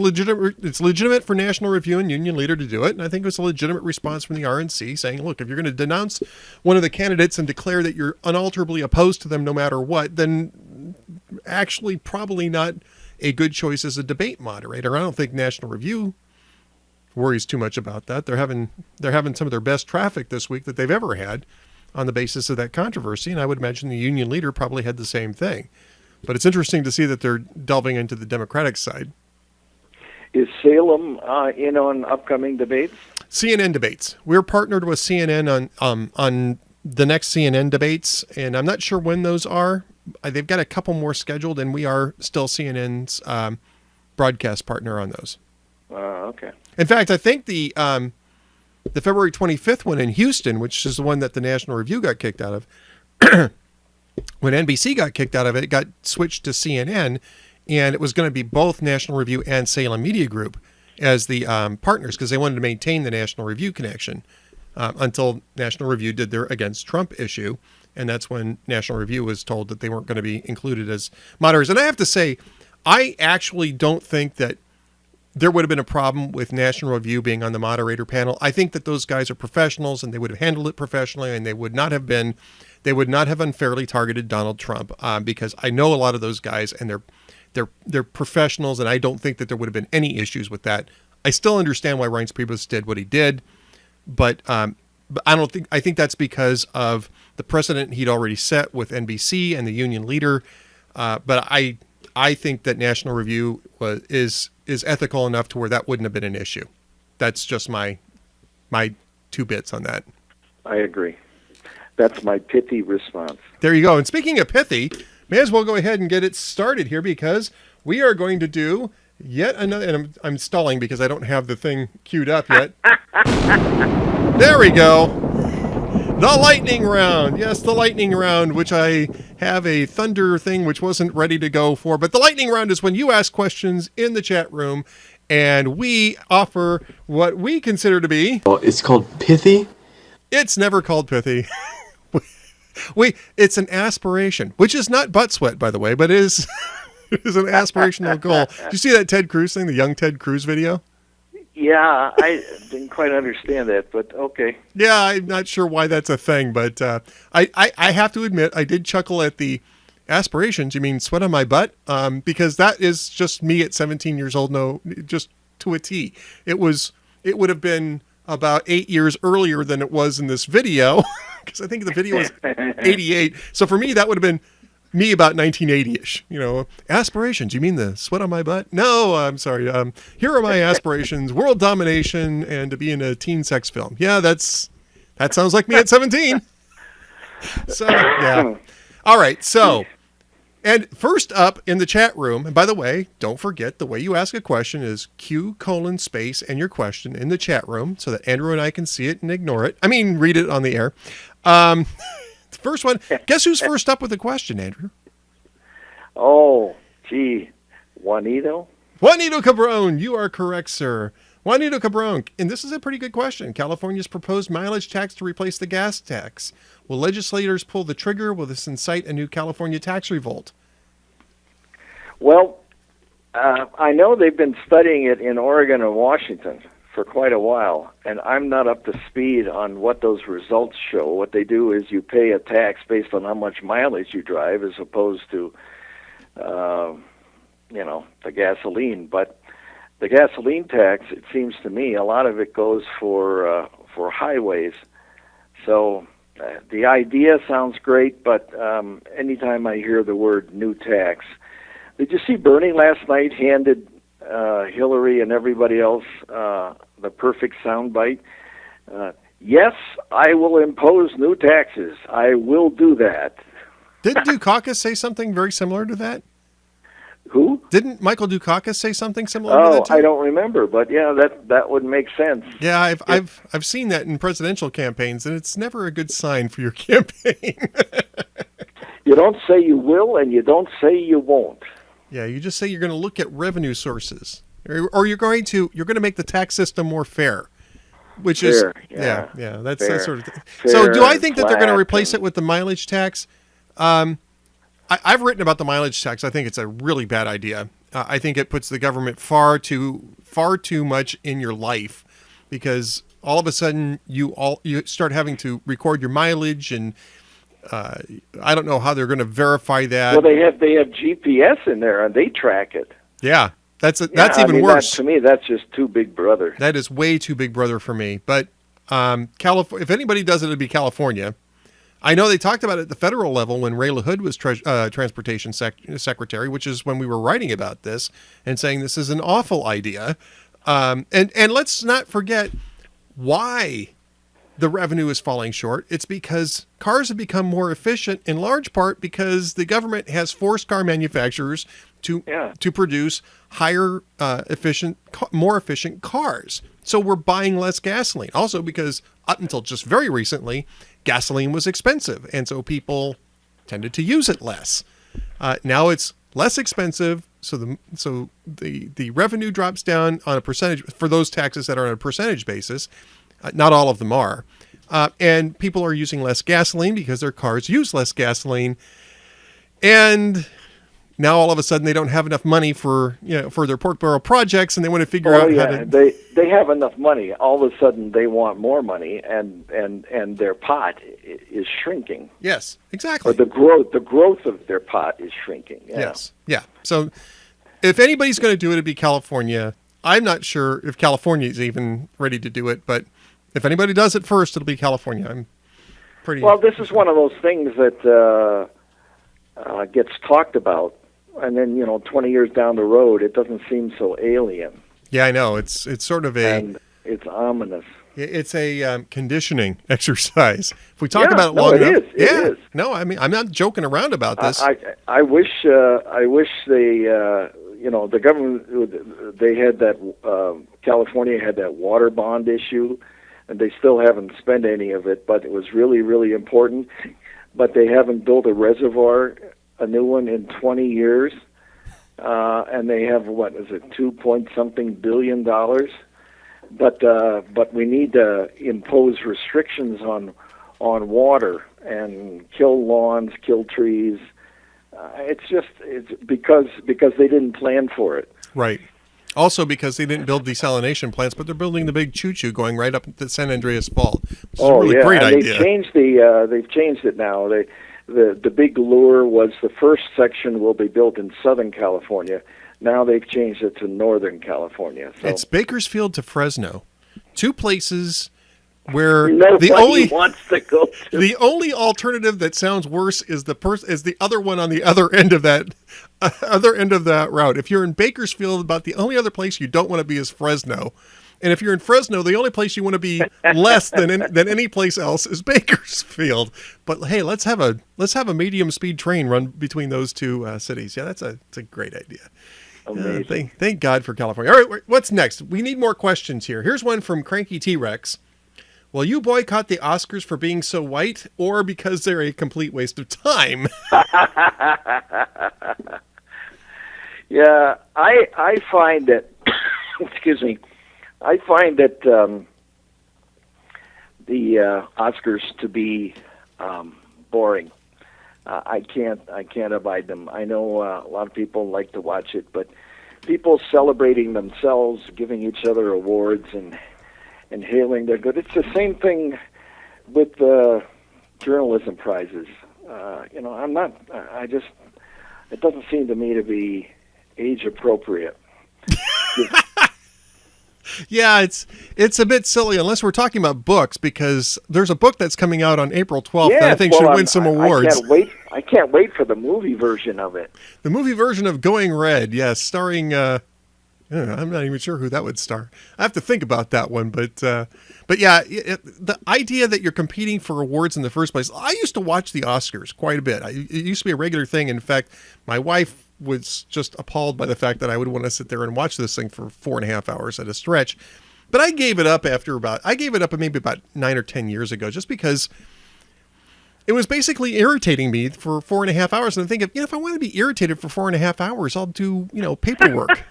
S1: legitimate for National Review and Union Leader to do it. And I think it was a legitimate response from the RNC saying, look, if you're going to denounce one of the candidates and declare that you're unalterably opposed to them no matter what, then actually probably not a good choice as a debate moderator. I don't think National Review worries too much about that. They're having some of their best traffic this week that they've ever had on the basis of that controversy. And I would imagine the Union Leader probably had the same thing. But it's interesting to see that they're delving into the Democratic side.
S2: Is Salem in on upcoming debates?
S1: CNN debates. We're partnered with CNN on the next CNN debates, and I'm not sure when those are. They've got a couple more scheduled, and we are still CNN's broadcast partner on those.
S2: Okay.
S1: In fact, I think the February 25th one in Houston, which is the one that the National Review got kicked out of, when NBC got kicked out of it, it got switched to CNN, and it was going to be both National Review and Salem Media Group as the partners because they wanted to maintain the National Review connection until National Review did their Against Trump issue, and that's when National Review was told that they weren't going to be included as moderators. And I have to say, I actually don't think that there would have been a problem with National Review being on the moderator panel. I think that those guys are professionals, and they would have handled it professionally, and they would not have unfairly targeted Donald Trump because I know a lot of those guys, and they're professionals, and I don't think that there would have been any issues with that. I still understand why Reince Priebus did what he did, but I think that's because of the precedent he'd already set with NBC and the Union Leader. But I think that National Review is ethical enough to where that wouldn't have been an issue. That's just my 2 bits on that.
S2: I agree. That's my pithy response.
S1: There you go. And speaking of pithy, may as well go ahead and get it started here because we are going to do yet another, and I'm stalling because I don't have the thing queued up yet. There we go. The lightning round. Yes, the lightning round, which I have a thunder thing which wasn't ready to go for. But the lightning round is when you ask questions in the chat room and we offer what we consider to be...
S3: Well, it's called pithy?
S1: It's never called pithy. It's an aspiration, which is not butt sweat, by the way, but is an aspirational goal. Did you see that Ted Cruz thing, the young Ted Cruz video?
S2: Yeah, I didn't quite understand that, but okay.
S1: Yeah, I'm not sure why that's a thing, but I have to admit I did chuckle at the aspirations. You mean sweat on my butt? Because that is just me at 17 years old. No, just to a T. It would have been about 8 years earlier than it was in this video. Because I think the video was 88. So for me, that would have been me about 1980-ish. Aspirations. You mean the sweat on my butt? No, I'm sorry. Here are my aspirations: world domination and to be in a teen sex film. Yeah, that sounds like me at 17. So yeah. All right. So, and first up in the chat room, and by the way, don't forget the way you ask a question is Q:space and your question in the chat room so that Andrew and I can see it and ignore it. I mean, read it on the air. The first one. Guess who's first up with the question, Andrew?
S2: Oh, gee. Juanito
S1: Cabron. You are correct, sir. Juanito Cabron. And this is a pretty good question. California's proposed mileage tax to replace the gas tax. Will legislators pull the trigger? Will this incite a new California tax revolt?
S2: Well, I know they've been studying it in Oregon and Washington for quite a while, and I'm not up to speed on what those results show. What they do is you pay a tax based on how much mileage you drive as opposed to, the gasoline. But the gasoline tax, it seems to me, a lot of it goes for highways. So the idea sounds great, but anytime I hear the word new tax, did you see Bernie last night handed Hillary and everybody else the perfect soundbite? Yes, I will impose new taxes. I will do that.
S1: Didn't Dukakis say something very similar to that?
S2: Who?
S1: Didn't Michael Dukakis say something similar to that too?
S2: I don't remember, but yeah, that would make sense.
S1: Yeah, I've seen that in presidential campaigns, and it's never a good sign for your campaign.
S2: You don't say you will, and you don't say you won't.
S1: Yeah, you just say you're going to look at revenue sources, or you're going to make the tax system more fair, which
S2: fair,
S1: is that's
S2: fair,
S1: that sort of thing.
S2: Fair,
S1: so, do I think that they're going to replace
S2: and...
S1: it with the mileage tax? I've written about the mileage tax. I think it's a really bad idea. I think it puts the government far too much in your life, because all of a sudden you start having to record your mileage, and I don't know how they're going to verify that.
S2: Well, they have GPS in there, and they track it.
S1: Yeah, that's even worse.
S2: To me, that's just too Big Brother.
S1: That is way too Big Brother for me. But California, if anybody does it, it'd be California. I know they talked about it at the federal level when Ray LaHood was transportation secretary, which is when we were writing about this and saying this is an awful idea. And let's not forget why the revenue is falling short. It's because cars have become more efficient, in large part because the government has forced car manufacturers to produce higher more efficient cars. So we're buying less gasoline. Also because up until just very recently, gasoline was expensive, and so people tended to use it less. Now it's less expensive, so the revenue drops down on a percentage for those taxes that are on a percentage basis. Not all of them are, and people are using less gasoline because their cars use less gasoline, and now all of a sudden they don't have enough money for their pork barrel projects, and they want to figure out how to.
S2: They have enough money. All of a sudden they want more money, and their pot is shrinking.
S1: Yes, exactly.
S2: Or the growth of their pot is shrinking. Yeah.
S1: Yes, yeah. So if anybody's going to do it, it'd be California. I'm not sure if California is even ready to do it, but if anybody does it first, it'll be California. I'm pretty.
S2: Well, this is one of those things that gets talked about, and then 20 years down the road, it doesn't seem so alien.
S1: Yeah, I know. It's sort of
S2: and it's ominous.
S1: It's a conditioning exercise. If we talk about it long enough,
S2: it is.
S1: No, I mean, I'm not joking around about this.
S2: I wish they the government, they had that California had that water bond issue, and they still haven't spent any of it, but it was really, really important. But they haven't built a reservoir, a new one, in 20 years. And they have, what is it, $2-point-something billion. But we need to impose restrictions on water and kill lawns, kill trees. It's because they didn't plan for it.
S1: Right. Also because they didn't build desalination plants, but they're building the big choo-choo going right up the San Andreas Fault. It's a really great idea.
S2: They've changed it now. The big lure was the first section will be built in Southern California. Now they've changed it to Northern California. So.
S1: It's Bakersfield to Fresno, two places where
S2: nobody wants to go to.
S1: The only alternative that sounds worse is the other one on the other end of that route. If you're in Bakersfield, about the only other place you don't want to be is Fresno. And if you're in Fresno, the only place you want to be less than any place else is Bakersfield. But hey, let's have a medium speed train run between those two cities. Yeah, it's a great idea.
S2: Amazing.
S1: Thank God for California. All right, what's next? We need more questions here. Here's one from Cranky T-Rex. Will you boycott the Oscars for being so white, or because they're a complete waste of time?
S2: Yeah, I find that. Excuse me. I find that the Oscars to be boring. I can't abide them. I know a lot of people like to watch it, but people celebrating themselves, giving each other awards, and hailing their good. It's the same thing with the journalism prizes. I'm not. It doesn't seem to me to be age appropriate.
S1: Yeah, it's a bit silly unless we're talking about books, because there's a book that's coming out on April 12th that I think should win some awards.
S2: I can't wait for the movie version of it.
S1: The movie version of Going Red, yes, starring. I'm not even sure who that would star. I have to think about that one, but yeah, the idea that you're competing for awards in the first place. I used to watch the Oscars quite a bit. It used to be a regular thing. In fact, my wife was just appalled by the fact that I would want to sit there and watch this thing for 4.5 hours at a stretch. But I gave it up maybe about 9 or 10 years ago, just because it was basically irritating me for 4.5 hours. And I think, if I want to be irritated for 4.5 hours, I'll do, paperwork.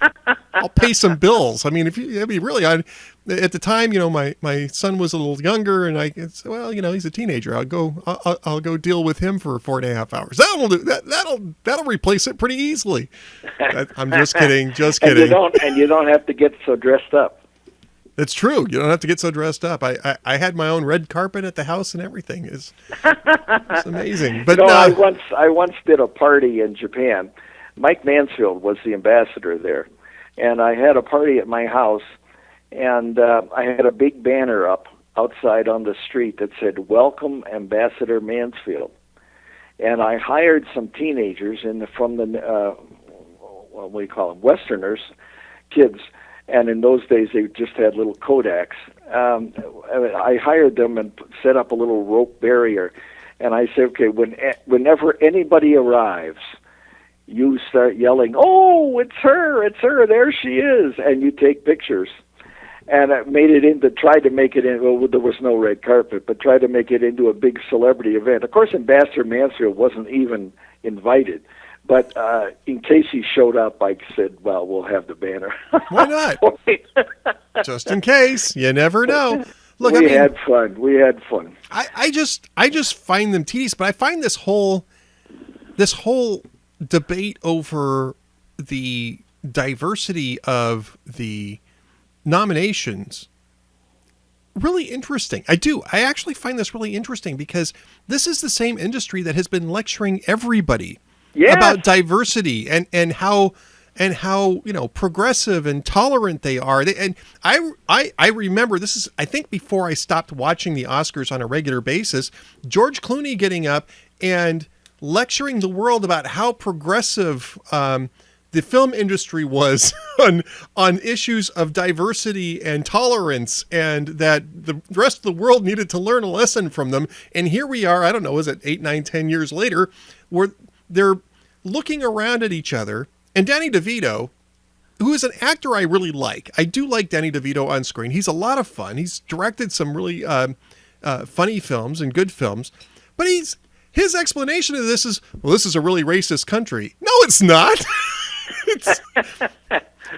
S1: I'll pay some bills. I mean, really, at the time, my son was a little younger, and he's a teenager. I'll go deal with him for 4.5 hours. That'll replace it pretty easily. I'm just kidding. Just kidding.
S2: And you don't have to get so dressed up.
S1: It's true. You don't have to get so dressed up. I had my own red carpet at the house and everything. It's amazing. But
S2: I once did a party in Japan. Mike Mansfield was the ambassador there, and I had a party at my house, and I had a big banner up outside on the street that said, "Welcome, Ambassador Mansfield." And I hired some teenagers from the what do you call them, Westerners, kids. And in those days, they just had little Kodaks. I hired them and set up a little rope barrier. And I said, okay, whenever anybody arrives, you start yelling, "Oh, it's her, there she is," and you take pictures. And I tried to make it in, well, there was no red carpet, but tried to make it into a big celebrity event. Of course, Ambassador Mansfield wasn't even invited. But in case he showed up, I said, well, we'll have the banner.
S1: Why not? Just in case. You never know. Look,
S2: we had fun.
S1: I just find them tedious, but I find this whole debate over the diversity of the nominations really interesting. I do. I actually find this really interesting because this is the same industry that has been lecturing everybody about diversity and how progressive and tolerant they are. And I remember, this is, I think, before I stopped watching the Oscars on a regular basis, George Clooney getting up and lecturing the world about how progressive the film industry was on issues of diversity and tolerance, and that the rest of the world needed to learn a lesson from them. And here we are, I don't know, is it 8, 9, 10 years later, where they're looking around at each other. And Danny DeVito, who is an actor I really like. I do like Danny DeVito on screen. He's a lot of fun. He's directed some really funny films and good films. But his explanation of this is, well, this is a really racist country. No, it's not.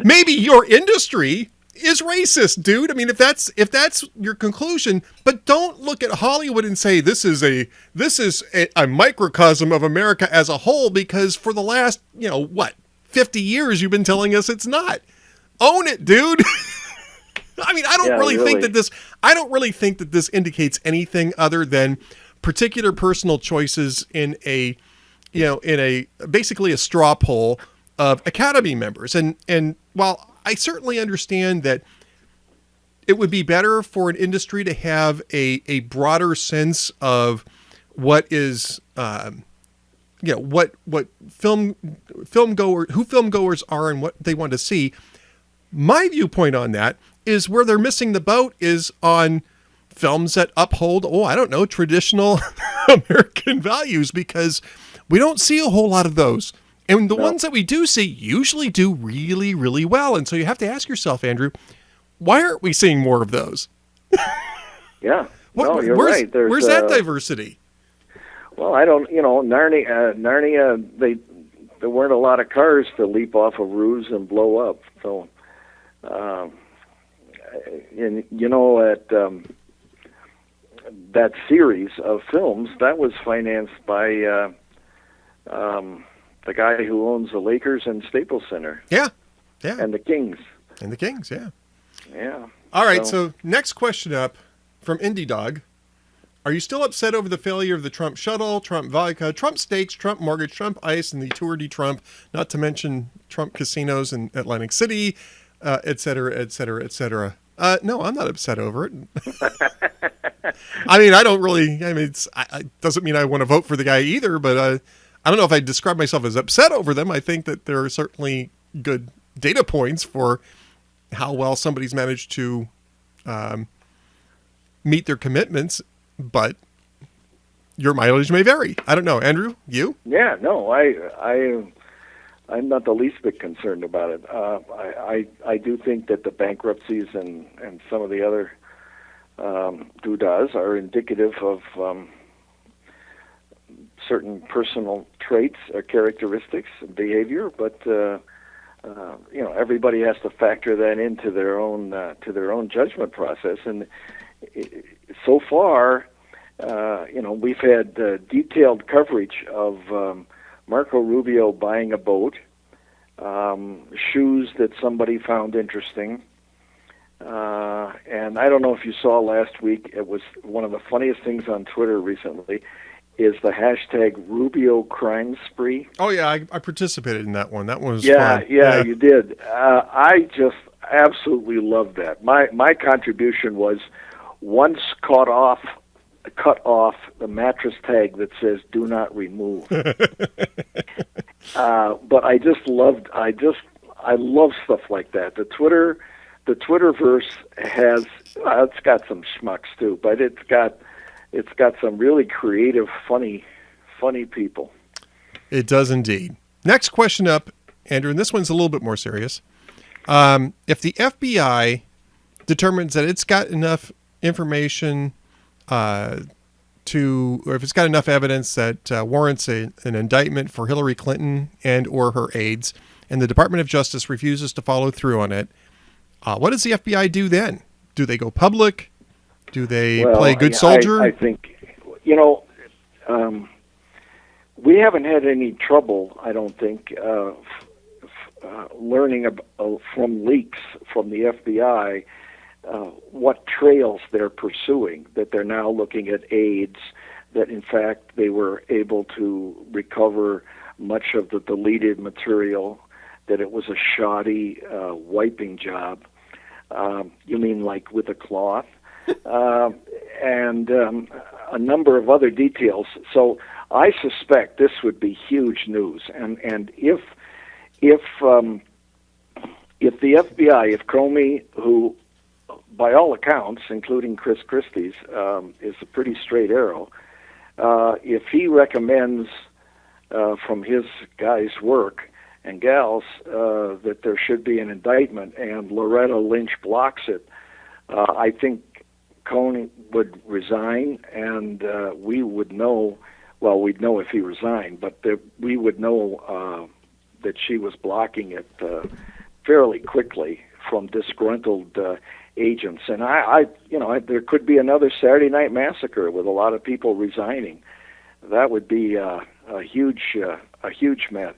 S1: Maybe your industry is racist, dude. I mean, if that's your conclusion, but don't look at Hollywood and say this is a microcosm of America as a whole, because for the last 50 years you've been telling us it's not. Own it, dude. I mean, I don't really think that this indicates anything other than particular personal choices in a basically a straw poll of Academy members. And while I certainly understand that it would be better for an industry to have a broader sense of what is, what filmgoers are and what they want to see. My viewpoint on that is where they're missing the boat is on films that uphold, traditional American values, because we don't see a whole lot of those. And the ones that we do see usually do really, really well. And so you have to ask yourself, Andrew, why aren't we seeing more of those?
S2: Yeah. You're right.
S1: Where's that diversity?
S2: Well, I don't, Narnia, there weren't a lot of cars to leap off of roofs and blow up. So, that series of films, that was financed by the guy who owns the Lakers and Staples Center.
S1: Yeah.
S2: And the Kings.
S1: Yeah.
S2: Yeah.
S1: All right, so next question up from Indie Dog. Are you still upset over the failure of the Trump shuttle, Trump vodka, Trump steaks, Trump mortgage, Trump ice, and the Tour de Trump, not to mention Trump casinos in Atlantic City, et cetera, et cetera, et cetera? No, I'm not upset over it. I mean, it doesn't mean I want to vote for the guy either, but I don't know if I describe myself as upset over them. I think that there are certainly good data points for how well somebody's managed to meet their commitments, but your mileage may vary. I don't know. Andrew, you?
S2: Yeah, no, I'm not the least bit concerned about it. I do think that the bankruptcies and some of the other doodahs are indicative of certain personal traits or characteristics and behavior, but everybody has to factor that into their own judgment process. And so far, we've had detailed coverage of Marco Rubio buying a boat, shoes that somebody found interesting. And I don't know if you saw last week, it was one of the funniest things on Twitter recently, is the hashtag Rubio crime spree.
S1: Oh, yeah, I participated in that one. That one was
S2: fun.
S1: Yeah,
S2: you did. I just absolutely loved that. My contribution was once cut off the mattress tag that says "Do not remove." But I love stuff like that. The Twitterverse has it's got some schmucks too, but it's got some really creative, funny people.
S1: It does indeed. Next question up, Andrew, and this one's a little bit more serious. If the FBI determines that it's got enough information or if it's got enough evidence that warrants an indictment for Hillary Clinton and or her aides, and the Department of Justice refuses to follow through on it, what does the FBI do then? Do they go public? Do they play good soldier?
S2: I think, we haven't had any trouble, I don't think, learning from leaks from the FBI what trails they're pursuing, that they're now looking at aides, that in fact they were able to recover much of the deleted material, that it was a shoddy wiping job. You mean like with a cloth? And a number of other details. So I suspect this would be huge news. And if the FBI, if Comey, who by all accounts, including Chris Christie's, is a pretty straight arrow, if he recommends from his guys' work and gals that there should be an indictment and Loretta Lynch blocks it, I think Comey would resign, and we would know, well, we'd know if he resigned, but we would know that she was blocking it fairly quickly from disgruntled agents. And there could be another Saturday Night Massacre with a lot of people resigning. That would be a huge mess.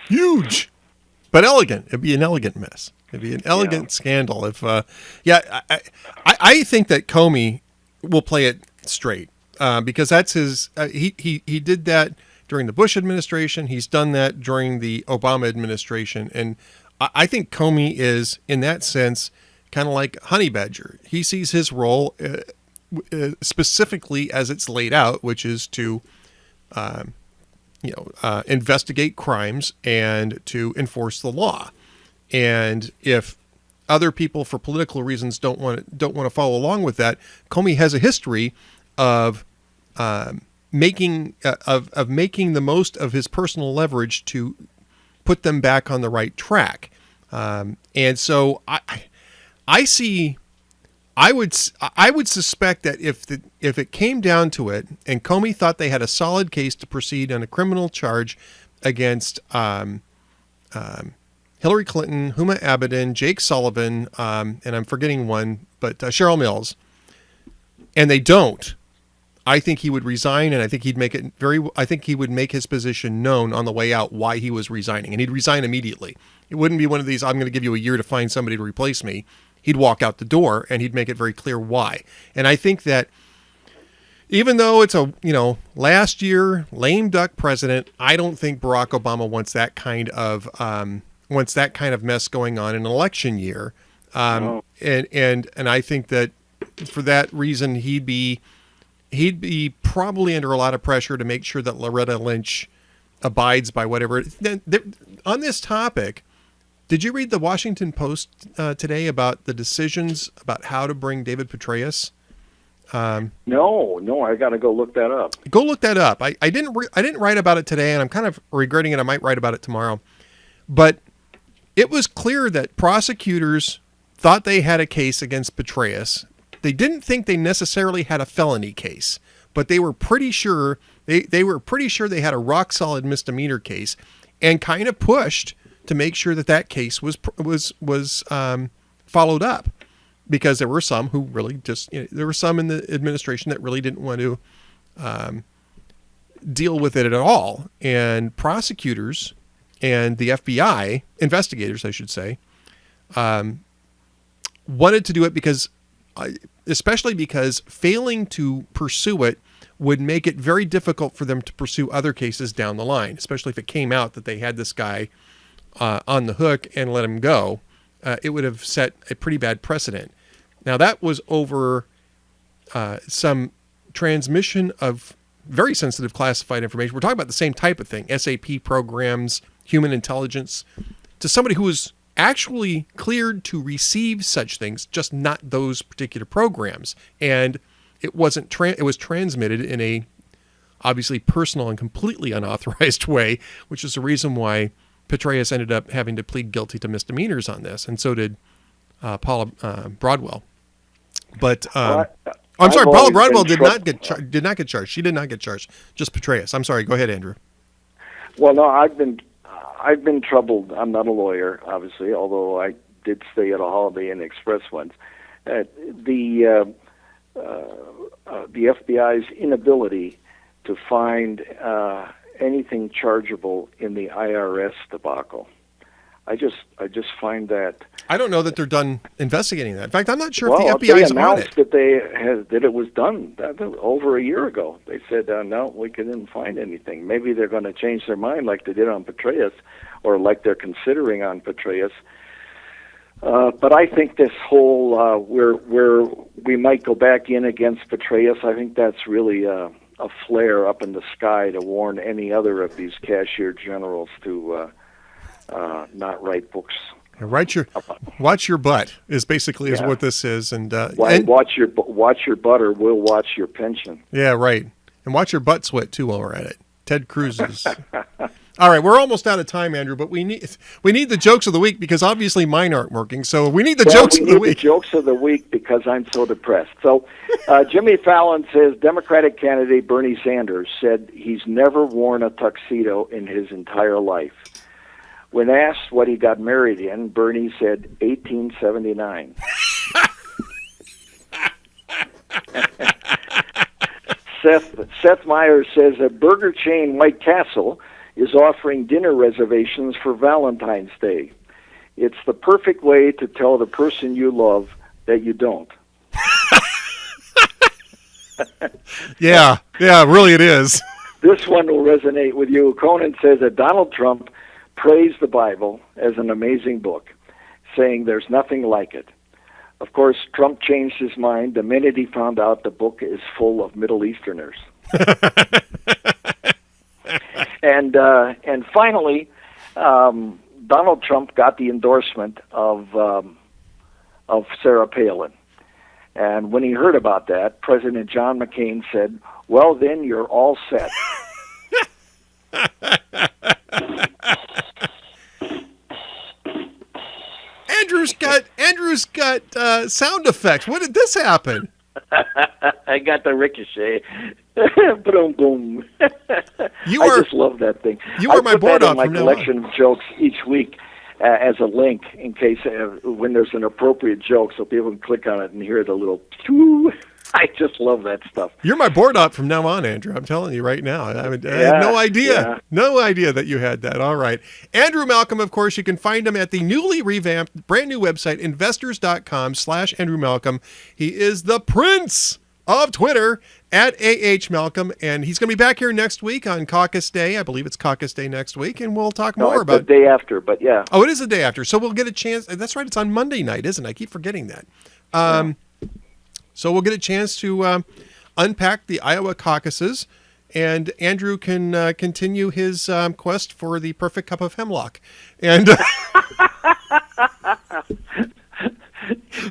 S1: Huge, but elegant. It'd be an elegant mess. It'd be an elegant scandal. If I think that Comey will play it straight because that's his. He did that during the Bush administration. He's done that during the Obama administration, and I think Comey is, in that sense, kind of like Honey Badger. He sees his role specifically as it's laid out, which is to, investigate crimes and to enforce the law. And if other people, for political reasons, don't want to follow along with that, Comey has a history of making the most of his personal leverage to put them back on the right track. And so I would suspect that if it came down to it, and Comey thought they had a solid case to proceed on a criminal charge against Hillary Clinton, Huma Abedin, Jake Sullivan, and I'm forgetting one, but Cheryl Mills, and they don't, I think he would resign, and I think he would make his position known on the way out why he was resigning, and he'd resign immediately. It wouldn't be one of these, I'm going to give you a year to find somebody to replace me. He'd walk out the door, and he'd make it very clear why. And I think that even though it's a last year lame duck president, I don't think Barack Obama wants that kind of mess going on in an election year. And I think that for that reason, he'd be probably under a lot of pressure to make sure that Loretta Lynch abides by whatever. On this topic, did you read the Washington Post today about the decisions about how to bring David Petraeus?
S2: No, I got to go look that up.
S1: Go look that up. I didn't write about it today, and I'm kind of regretting it. I might write about it tomorrow. But it was clear that prosecutors thought they had a case against Petraeus. They didn't think they necessarily had a felony case, but they were pretty sure they were pretty sure they had a rock solid misdemeanor case, and kind of pushed to make sure that case was followed up, because there were some who really just, there were some in the administration that really didn't want to deal with it at all, and prosecutors and the FBI investigators, I should say, wanted to do it because, especially because failing to pursue it would make it very difficult for them to pursue other cases down the line, especially if it came out that they had this guy on the hook and let him go. It would have set a pretty bad precedent. Now, that was over some transmission of very sensitive classified information. We're talking about the same type of thing, SAP programs, human intelligence, to somebody who was actually cleared to receive such things, just not those particular programs. And it wasn't it was transmitted in a obviously personal and completely unauthorized way, which is the reason why Petraeus ended up having to plead guilty to misdemeanors on this, and so did Paula Broadwell. But I'm sorry, Paula Broadwell did not get charged. She did not get charged. Just Petraeus. I'm sorry. Go ahead, Andrew.
S2: Well, no, I've been troubled. I'm not a lawyer, obviously, although I did stay at a Holiday Inn Express once. The FBI's inability to find anything chargeable in the IRS debacle. I just find that.
S1: I don't know that they're done investigating that. In fact, I'm not sure if the
S2: FBI
S1: FBI is on it.
S2: That that it was done over a year ago. They said no, we couldn't find anything. Maybe they're going to change their mind, like they did on Petraeus, or like they're considering on Petraeus. But I think this whole where we might go back in against Petraeus, I think that's really a flare up in the sky to warn any other of these cashier generals to not write books.
S1: Watch your butt is basically is what this is, and
S2: watch your butt, or we'll watch your pension.
S1: Yeah, right. And watch your butt sweat too while we're at it. Ted Cruz is. All right, we're almost out of time, Andrew, but we need the jokes of the week, because obviously mine aren't working. So we need the jokes of the week.
S2: Jokes of the week, because I'm so depressed. So Jimmy Fallon says Democratic candidate Bernie Sanders said he's never worn a tuxedo in his entire life. When asked what he got married in, Bernie said 1879. Seth Meyers says that burger chain White Castle is offering dinner reservations for Valentine's Day. It's the perfect way to tell the person you love that you don't.
S1: Yeah, really it is.
S2: This one will resonate with you. Conan says that Donald Trump praised the Bible as an amazing book, saying there's nothing like it. Of course, Trump changed his mind the minute he found out the book is full of Middle Easterners. And finally, Donald Trump got the endorsement of Sarah Palin. And when he heard about that, President John McCain said, "Well, then you're all set."
S1: Andrew's got sound effects. When did this happen?
S2: I got the ricochet. Boom, boom. I just love that thing.
S1: You are my board op from now on.
S2: I put that in my collection of jokes each week as a link in case when there's an appropriate joke, so people can click on it and hear the little "choo." I just love that stuff.
S1: You're my board op from now on, Andrew. I'm telling you right now. I had no idea. No idea that you had that. All right. Andrew Malcolm, of course, you can find him at the newly revamped, brand new website, investors.com/Andrew Malcolm. He is the prince of Twitter at AH Malcolm, and he's going to be back here next week on Caucus Day. I believe it's Caucus Day next week, and we'll talk more about
S2: it. The day after, but yeah.
S1: Oh, it is the day after. So we'll get a chance. That's right. It's on Monday night, isn't it? I keep forgetting that. So we'll get a chance to unpack the Iowa caucuses, and Andrew can continue his quest for the perfect cup of hemlock. And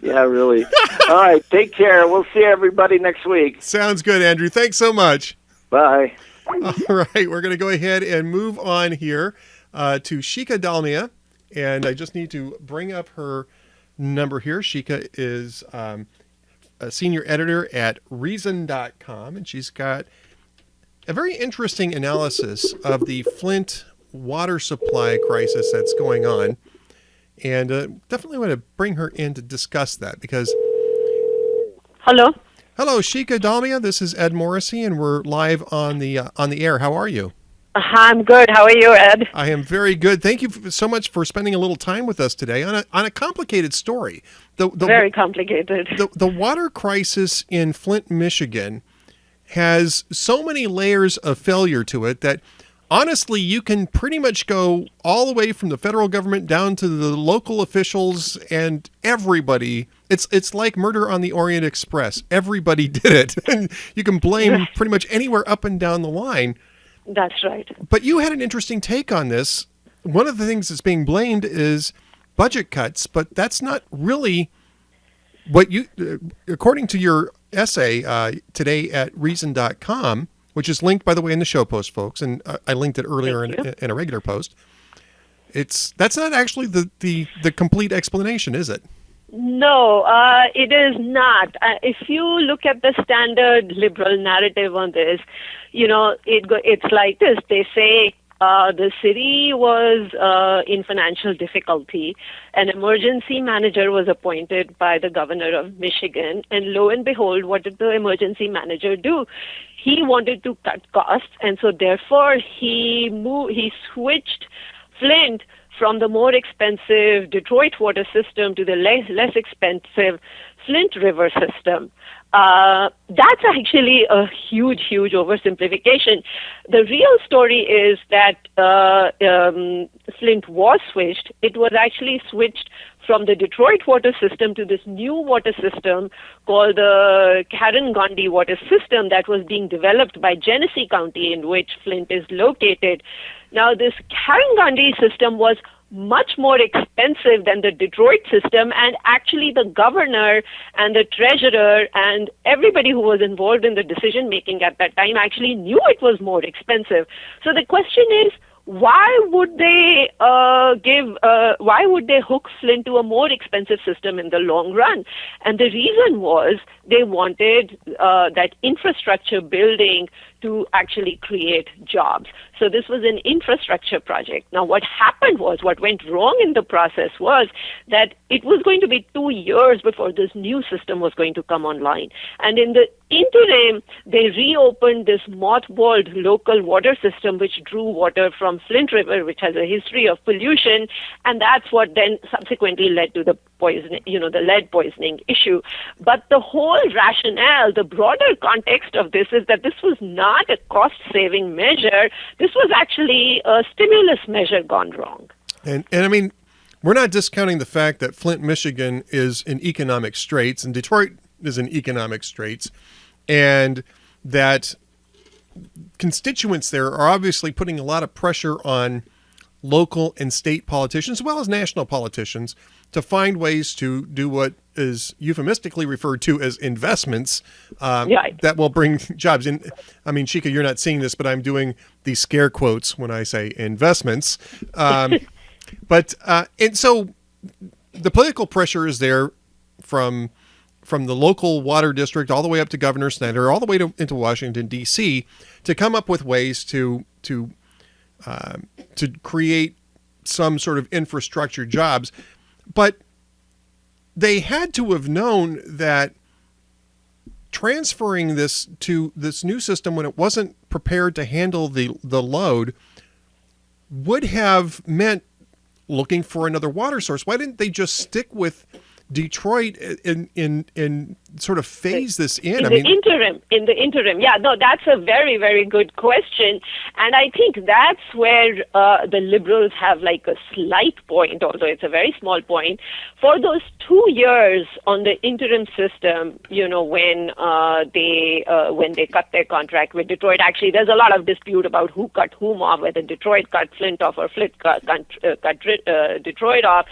S2: yeah, really. All right, take care. We'll see everybody next week.
S1: Sounds good, Andrew. Thanks so much.
S2: Bye.
S1: All right, we're going to go ahead and move on here to Shikha Dalmia, and I just need to bring up her number here. Shikha is a senior editor at Reason.com, and she's got a very interesting analysis of the Flint water supply crisis that's going on. And definitely want to bring her in to discuss that because...
S3: Hello.
S1: Hello, Shikha, Dalmia. This is Ed Morrissey, and we're live on the air. How are you?
S3: I'm good. How are you, Ed?
S1: I am very good. Thank you so much for spending a little time with us today on a complicated story.
S3: Very complicated.
S1: The water crisis in Flint, Michigan has so many layers of failure to it that honestly, you can pretty much go all the way from the federal government down to the local officials and everybody. It's like Murder on the Orient Express. Everybody did it. And you can blame pretty much anywhere up and down the line.
S3: That's right.
S1: But you had an interesting take on this. One of the things that's being blamed is budget cuts, but that's not really what you, according to your essay today at Reason.com, which is linked, by the way, in the show post, folks, and I linked it earlier in a regular post. That's not actually the complete explanation, is it?
S3: No, it is not. If you look at the standard liberal narrative on this, it's like this. They say the city was in financial difficulty. An emergency manager was appointed by the governor of Michigan, and lo and behold, what did the emergency manager do? He wanted to cut costs, and so therefore he switched Flint from the more expensive Detroit water system to the less expensive Flint River system. That's actually a huge oversimplification. The real story is that Flint was switched. It was actually switched from the Detroit water system to this new water system called the Karen-Gondi water system that was being developed by Genesee County, in which Flint is located. Now, this Karen-Gondi system was much more expensive than the Detroit system, and actually the governor and the treasurer and everybody who was involved in the decision making at that time actually knew it was more expensive. So the question is, why would they hook Flint to a more expensive system in the long run? And the reason was they wanted that infrastructure building to actually create jobs. So this was an infrastructure project. Now, what went wrong in the process was that it was going to be 2 years before this new system was going to come online. And in the interim, they reopened this mothballed local water system, which drew water from Flint River, which has a history of pollution. And that's what then subsequently led to the lead poisoning issue. But the whole rationale, the broader context of this is that this was not a cost-saving measure. This was actually a stimulus measure gone wrong.
S1: And I mean, we're not discounting the fact that Flint, Michigan is in economic straits and Detroit is in economic straits, and that constituents there are obviously putting a lot of pressure on local and state politicians, as well as national politicians, to find ways to do what is euphemistically referred to as investments that will bring jobs in. I mean, Shikha, you're not seeing this, but I'm doing these scare quotes when I say investments. But so the political pressure is there from the local water district all the way up to Governor Snyder, all the way into Washington, D.C., to come up with ways to create some sort of infrastructure jobs. But they had to have known that transferring this to this new system when it wasn't prepared to handle the load would have meant looking for another water source. Why didn't they just stick with Detroit in sort of phase this in?
S3: In the interim. Yeah, no, that's a very, very good question. And I think that's where the liberals have like a slight point, although it's a very small point. For those 2 years on the interim system, when they cut their contract with Detroit, actually there's a lot of dispute about who cut whom off, whether Detroit cut Flint off or Flint cut Detroit off.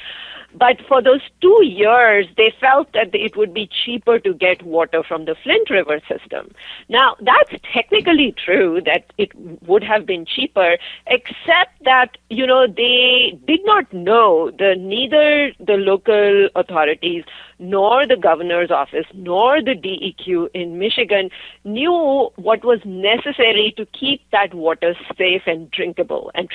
S3: But for those 2 years, they felt that it would be cheaper to get water from the Flint River system. Now, that's technically true that it would have been cheaper, except that, they did not know, neither the local authorities nor the governor's office, nor the DEQ in Michigan knew what was necessary to keep that water safe and drinkable, and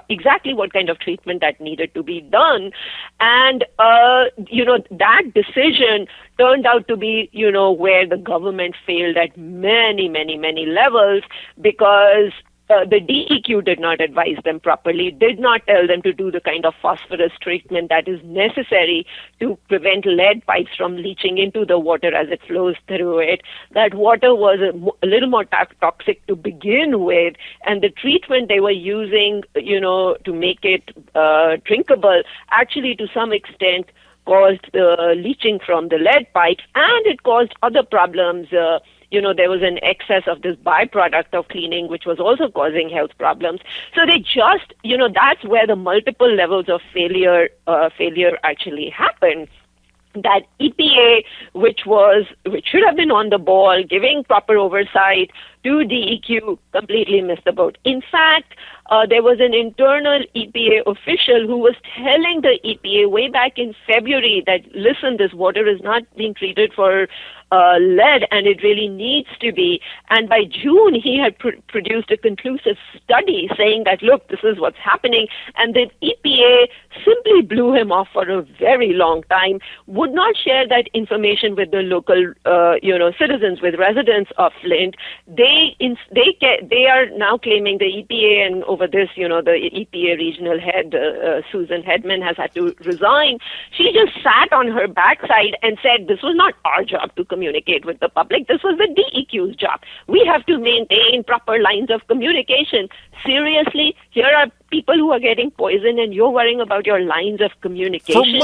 S3: exactly what kind of treatment that needed to be done. And, that decision turned out to be, where the government failed at many, many, many levels, because the DEQ did not advise them properly, did not tell them to do the kind of phosphorus treatment that is necessary to prevent lead pipes from leaching into the water as it flows through it. That water was a little more toxic to begin with, and the treatment they were using, to make it drinkable, actually to some extent caused leaching from the lead pipes, and it caused other problems. There was an excess of this byproduct of cleaning, which was also causing health problems. So they just, that's where the multiple levels of failure actually happened. That EPA, which should have been on the ball, giving proper oversight to DEQ, completely missed the boat. In fact, there was an internal EPA official who was telling the EPA way back in February that, listen, this water is not being treated for lead, and it really needs to be. And by June, he had produced a conclusive study saying that, look, this is what's happening. And the EPA simply blew him off for a very long time, would not share that information with the local, citizens, with residents of Flint. They are now claiming, the EPA, and over this, the EPA regional head, Susan Hedman, has had to resign. She just sat on her backside and said, this was not our job to communicate with the public. This was the DEQ's job. We have to maintain proper lines of communication. Seriously, here are people who are getting poisoned, and you're worrying about your lines of communication.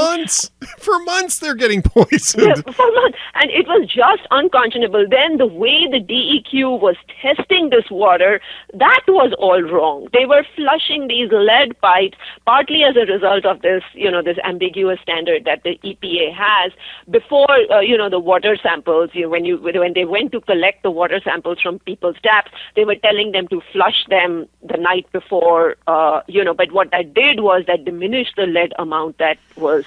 S1: For months they're getting poisoned.
S3: Yeah, for months. And it was just unconscionable. Then the way the DEQ was testing this water, that was all wrong. They were flushing these lead pipes, partly as a result of this, this ambiguous standard that the EPA has. Before, the water samples, when they went to collect the water samples from people's taps, they were telling them to flush them the night before, but what that did was that diminished the lead amount that was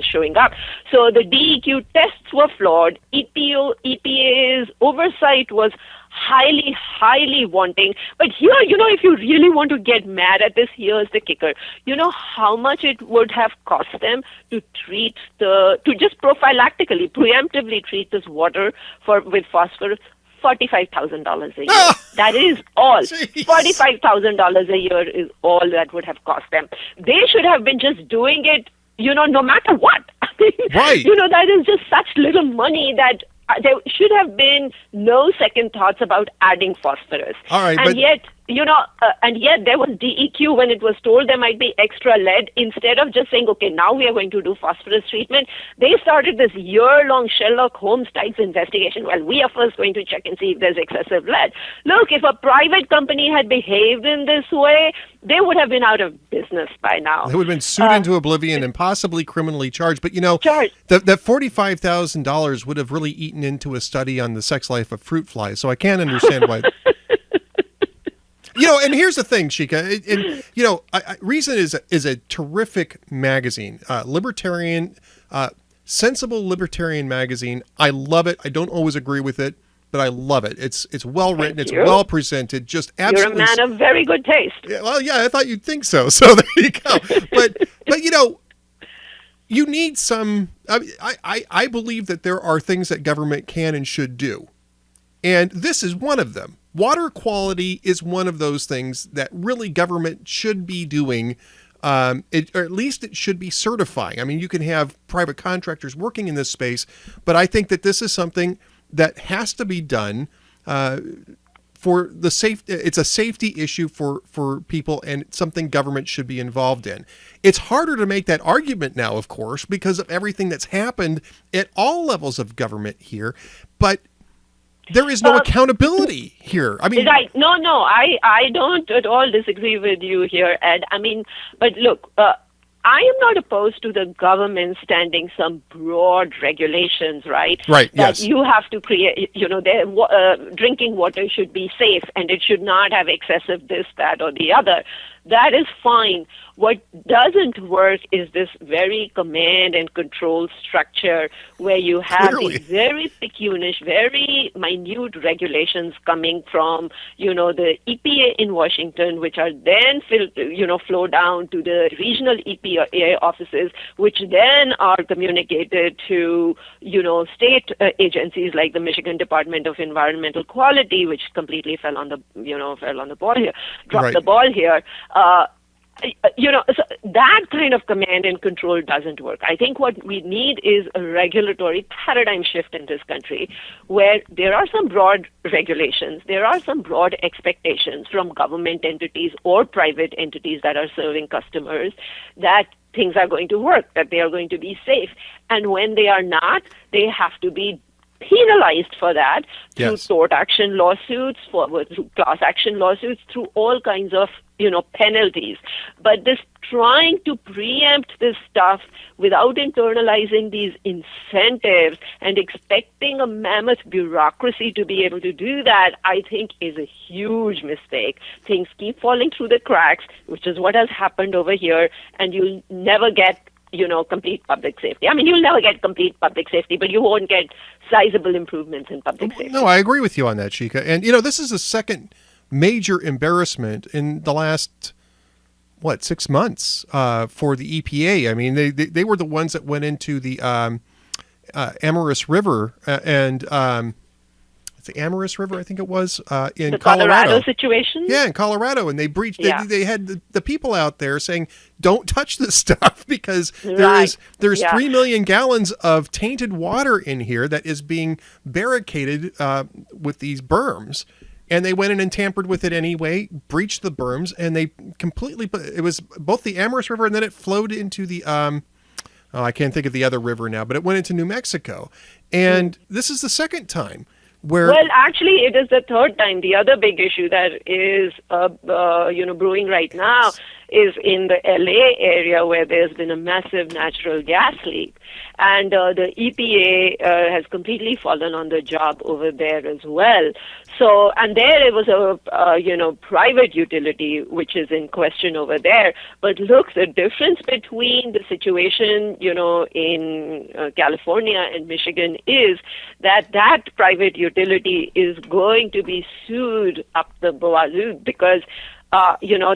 S3: showing up. So the DEQ tests were flawed. EPA's oversight was highly, highly wanting. But here, if you really want to get mad at this, here's the kicker. You know how much it would have cost them to just prophylactically, preemptively treat this water with phosphorus? $45,000 a year. That is all. $45,000 a year is all that would have cost them. They should have been just doing it, no matter what.
S1: Right.
S3: That is just such little money that there should have been no second thoughts about adding phosphorus.
S1: All right,
S3: and yet there was DEQ when it was told there might be extra lead. Instead of just saying, okay, now we are going to do phosphorus treatment, they started this year-long Sherlock Holmes type investigation. Well, we are first going to check and see if there's excessive lead. Look, if a private company had behaved in this way, they would have been out of business by now.
S1: They would have been sued into oblivion and possibly criminally charged. But, that $45,000 would have really eaten into a study on the sex life of fruit flies. So I can't understand why... And here's the thing, Shikha, Reason is a terrific magazine, libertarian, sensible libertarian magazine. I love it. I don't always agree with it, but I love it. It's well written. It's well presented. Just absolutely.
S3: You're a man of very good taste.
S1: Yeah, well, yeah, I thought you'd think so. So there you go. But you need some. I believe that there are things that government can and should do, and this is one of them. Water quality is one of those things that really government should be doing, or at least it should be certifying. I mean, you can have private contractors working in this space, but I think that this is something that has to be done for the safety. It's a safety issue for people, and it's something government should be involved in. It's harder to make that argument now, of course, because of everything that's happened at all levels of government here, but there is no accountability here. I mean,
S3: right? No, I don't at all disagree with you here, Ed. I mean, but look, I am not opposed to the government standing some broad regulations, right?
S1: Right.
S3: That
S1: yes.
S3: You have to create. Drinking water should be safe, and it should not have excessive this, that, or the other. That is fine. What doesn't work is this very command and control structure where you have
S1: Clearly.
S3: these very pecunish, very minute regulations coming from, the EPA in Washington, which are then flow down to the regional EPA offices, which then are communicated to, state agencies like the Michigan Department of Environmental Quality, which completely fell on the ball here, dropped
S1: Right.
S3: the ball here. So that kind of command and control doesn't work. I think what we need is a regulatory paradigm shift in this country where there are some broad regulations, there are some broad expectations from government entities or private entities that are serving customers that things are going to work, that they are going to be safe. And when they are not, they have to be penalized for that through
S1: Yes.
S3: tort action lawsuits, through class action lawsuits, through all kinds of penalties. But this trying to preempt this stuff without internalizing these incentives and expecting a mammoth bureaucracy to be able to do that, I think is a huge mistake. Things keep falling through the cracks, which is what has happened over here, and you'll never get complete public safety. I mean, you'll never get complete public safety, but you won't get sizable improvements in public safety.
S1: No, I agree with you on that, Shikha. And, this is the second major embarrassment in the last, 6 months for the EPA. I mean, they were the ones that went into the Amherst River and it's the Amherst River, I think it was, in
S3: the Colorado situation?
S1: Yeah, in Colorado. And they breached,
S3: Yeah.
S1: they had the people out there saying, don't touch this stuff because
S3: Right.
S1: there's
S3: Yeah.
S1: 3 million gallons of tainted water in here that is being barricaded with these berms. And they went in and tampered with it anyway, breached the berms, and they completely, it was both the Amherst River and then it flowed into the, I can't think of the other river now, but it went into New Mexico. And this is the second time where...
S3: Well, actually, it is the third time. The other big issue that is, brewing right now is in the LA area where there's been a massive natural gas leak. And the EPA has completely fallen on the job over there as well. So, and there it was a, private utility which is in question over there. But look, the difference between the situation, in California and Michigan is that private utility is going to be sued up the wazoo because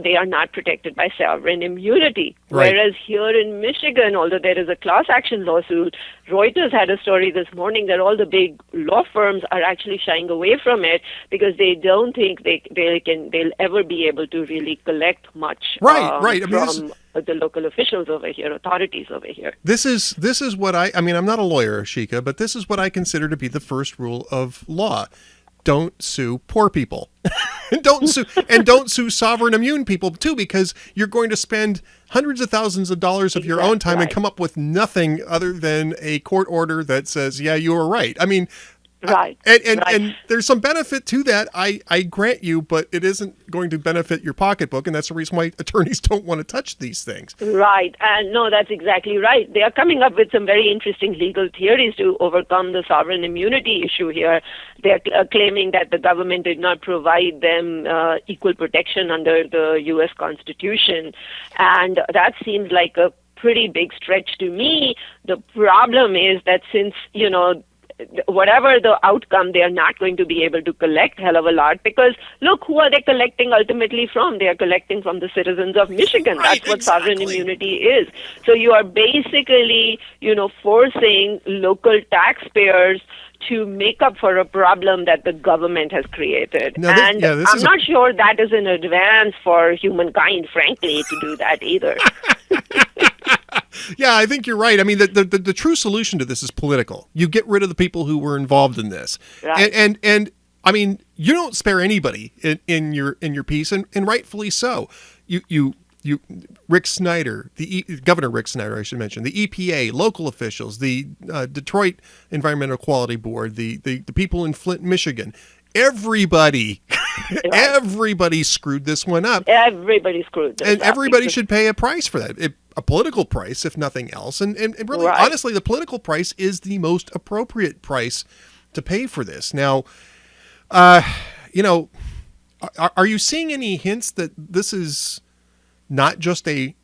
S3: they are not protected by sovereign immunity.
S1: Right.
S3: Whereas here in Michigan, although there is a class action lawsuit, Reuters had a story this morning that all the big law firms are actually shying away from it because they don't think they'll ever be able to really collect much
S1: Right. I mean,
S3: from the local officials over here, authorities over here.
S1: This is what I mean, I'm not a lawyer, Shikha, but this is what I consider to be the first rule of law. Don't sue poor people. don't sue sovereign immune people too, because you're going to spend hundreds of thousands of dollars of your own time
S3: Right.
S1: and come up with nothing other than a court order that says, yeah, you were right. I mean,
S3: Right.
S1: And there's some benefit to that, I grant you, but it isn't going to benefit your pocketbook, and that's the reason why attorneys don't want to touch these things.
S3: Right. And no, that's exactly right. They are coming up with some very interesting legal theories to overcome the sovereign immunity issue here. They're claiming that the government did not provide them equal protection under the U.S. Constitution. And that seems like a pretty big stretch to me. The problem is that since, whatever the outcome, they are not going to be able to collect hell of a lot because, look, who are they collecting ultimately from? They are collecting from the citizens of Michigan.
S1: Right,
S3: That's what
S1: exactly.
S3: sovereign immunity is. So you are basically, forcing local taxpayers to make up for a problem that the government has created.
S1: Now, this
S3: I'm
S1: is
S3: not sure that is an advance for humankind, frankly, to do that either.
S1: Yeah, I think you're right. I mean, the true solution to this is political. You get rid of the people who were involved in this,
S3: Right.
S1: and I mean, you don't spare anybody in your piece, and rightfully so. You Rick Snyder, Governor Rick Snyder, I should mention, the EPA, local officials, the Detroit Environmental Quality Board, the people in Flint, Michigan. Everybody, everybody screwed this one up.
S3: Everybody screwed this
S1: And
S3: up
S1: everybody
S3: because-
S1: should pay a price for that, a political price, if nothing else. And really,
S3: Right.
S1: honestly, the political price is the most appropriate price to pay for this. Now, are you seeing any hints that this is not just a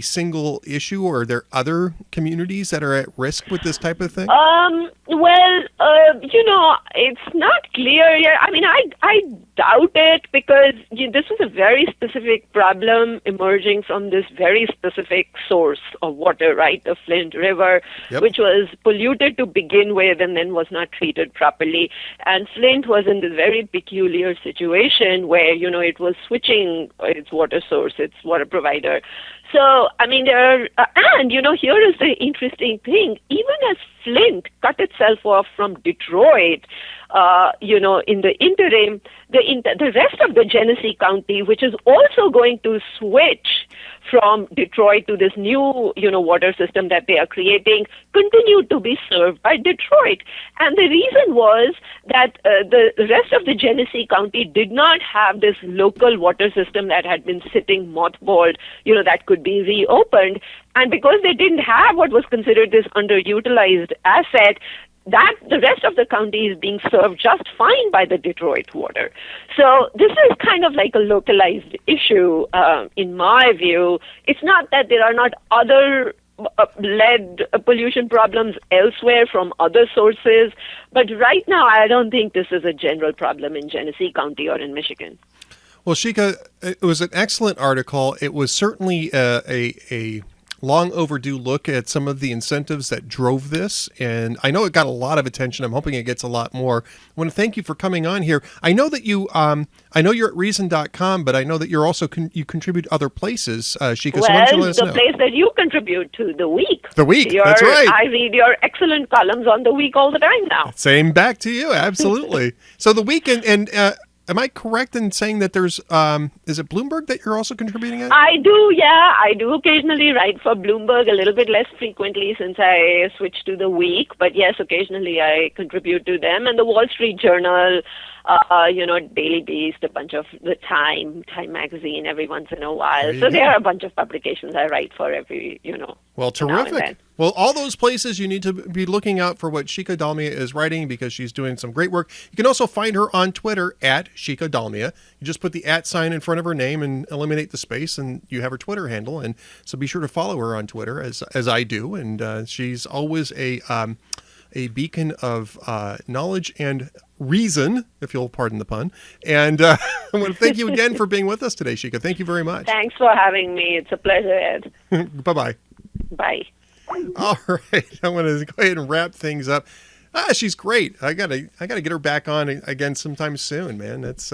S1: single issue, or are there other communities that are at risk with this type of thing?
S3: Well, it's not clear yet. I mean, I doubt it, because this is a very specific problem emerging from this very specific source of water, right? The Flint River,
S1: Yep.
S3: which was polluted to begin with and then was not treated properly. And Flint was in this very peculiar situation where, it was switching its water source, its water provider. So, I mean, here is the interesting thing. Even as Flint cut itself off from Detroit, in the interim, the rest of the Genesee County, which is also going to switch from Detroit to this new, water system that they are creating, continued to be served by Detroit. And the reason was that the rest of the Genesee County did not have this local water system that had been sitting mothballed, that could be reopened. And because they didn't have what was considered this underutilized asset, that the rest of the county is being served just fine by the Detroit water. So this is kind of like a localized issue, in my view. It's not that there are not other lead pollution problems elsewhere from other sources, but right now I don't think this is a general problem in Genesee County or in Michigan.
S1: Well, Shikha, it was an excellent article. It was certainly a long overdue look at some of the incentives that drove this, and I know it got a lot of attention. I'm hoping it gets a lot more. I want to thank you for coming on here. I know that you, I know you're at reason.com, but I know that you're also you contribute other places, Shikha. So why don't you let us know?
S3: The place that you contribute to, The Week.
S1: The Week, that's right.
S3: I read your excellent columns on The Week all the time now.
S1: Same back to you, absolutely. So The Week, and am I correct in saying that there's, is it Bloomberg that you're also contributing at?
S3: I do, yeah. I do occasionally write for Bloomberg, a little bit less frequently since I switched to The Week. But yes, occasionally I contribute to them. And the Wall Street Journal, Daily Beast, a bunch of the Time magazine every once in a while. So there are a bunch of publications I write for every,
S1: Well, terrific. Well, all those places you need to be looking out for what Shikha Dalmia is writing, because she's doing some great work. You can also find her on Twitter at Shikha Dalmia. You just put the @ sign in front of her name and eliminate the space, and you have her Twitter handle. And so be sure to follow her on Twitter, as I do. And she's always a beacon of knowledge and reason, if you'll pardon the pun. And I want to thank you again for being with us today, Shikha. Thank you very much.
S3: Thanks for having me. It's a pleasure, Ed.
S1: Bye-bye.
S3: Bye.
S1: All right. I want to go ahead and wrap things up. She's great. I gotta get her back on again sometime soon, man. It's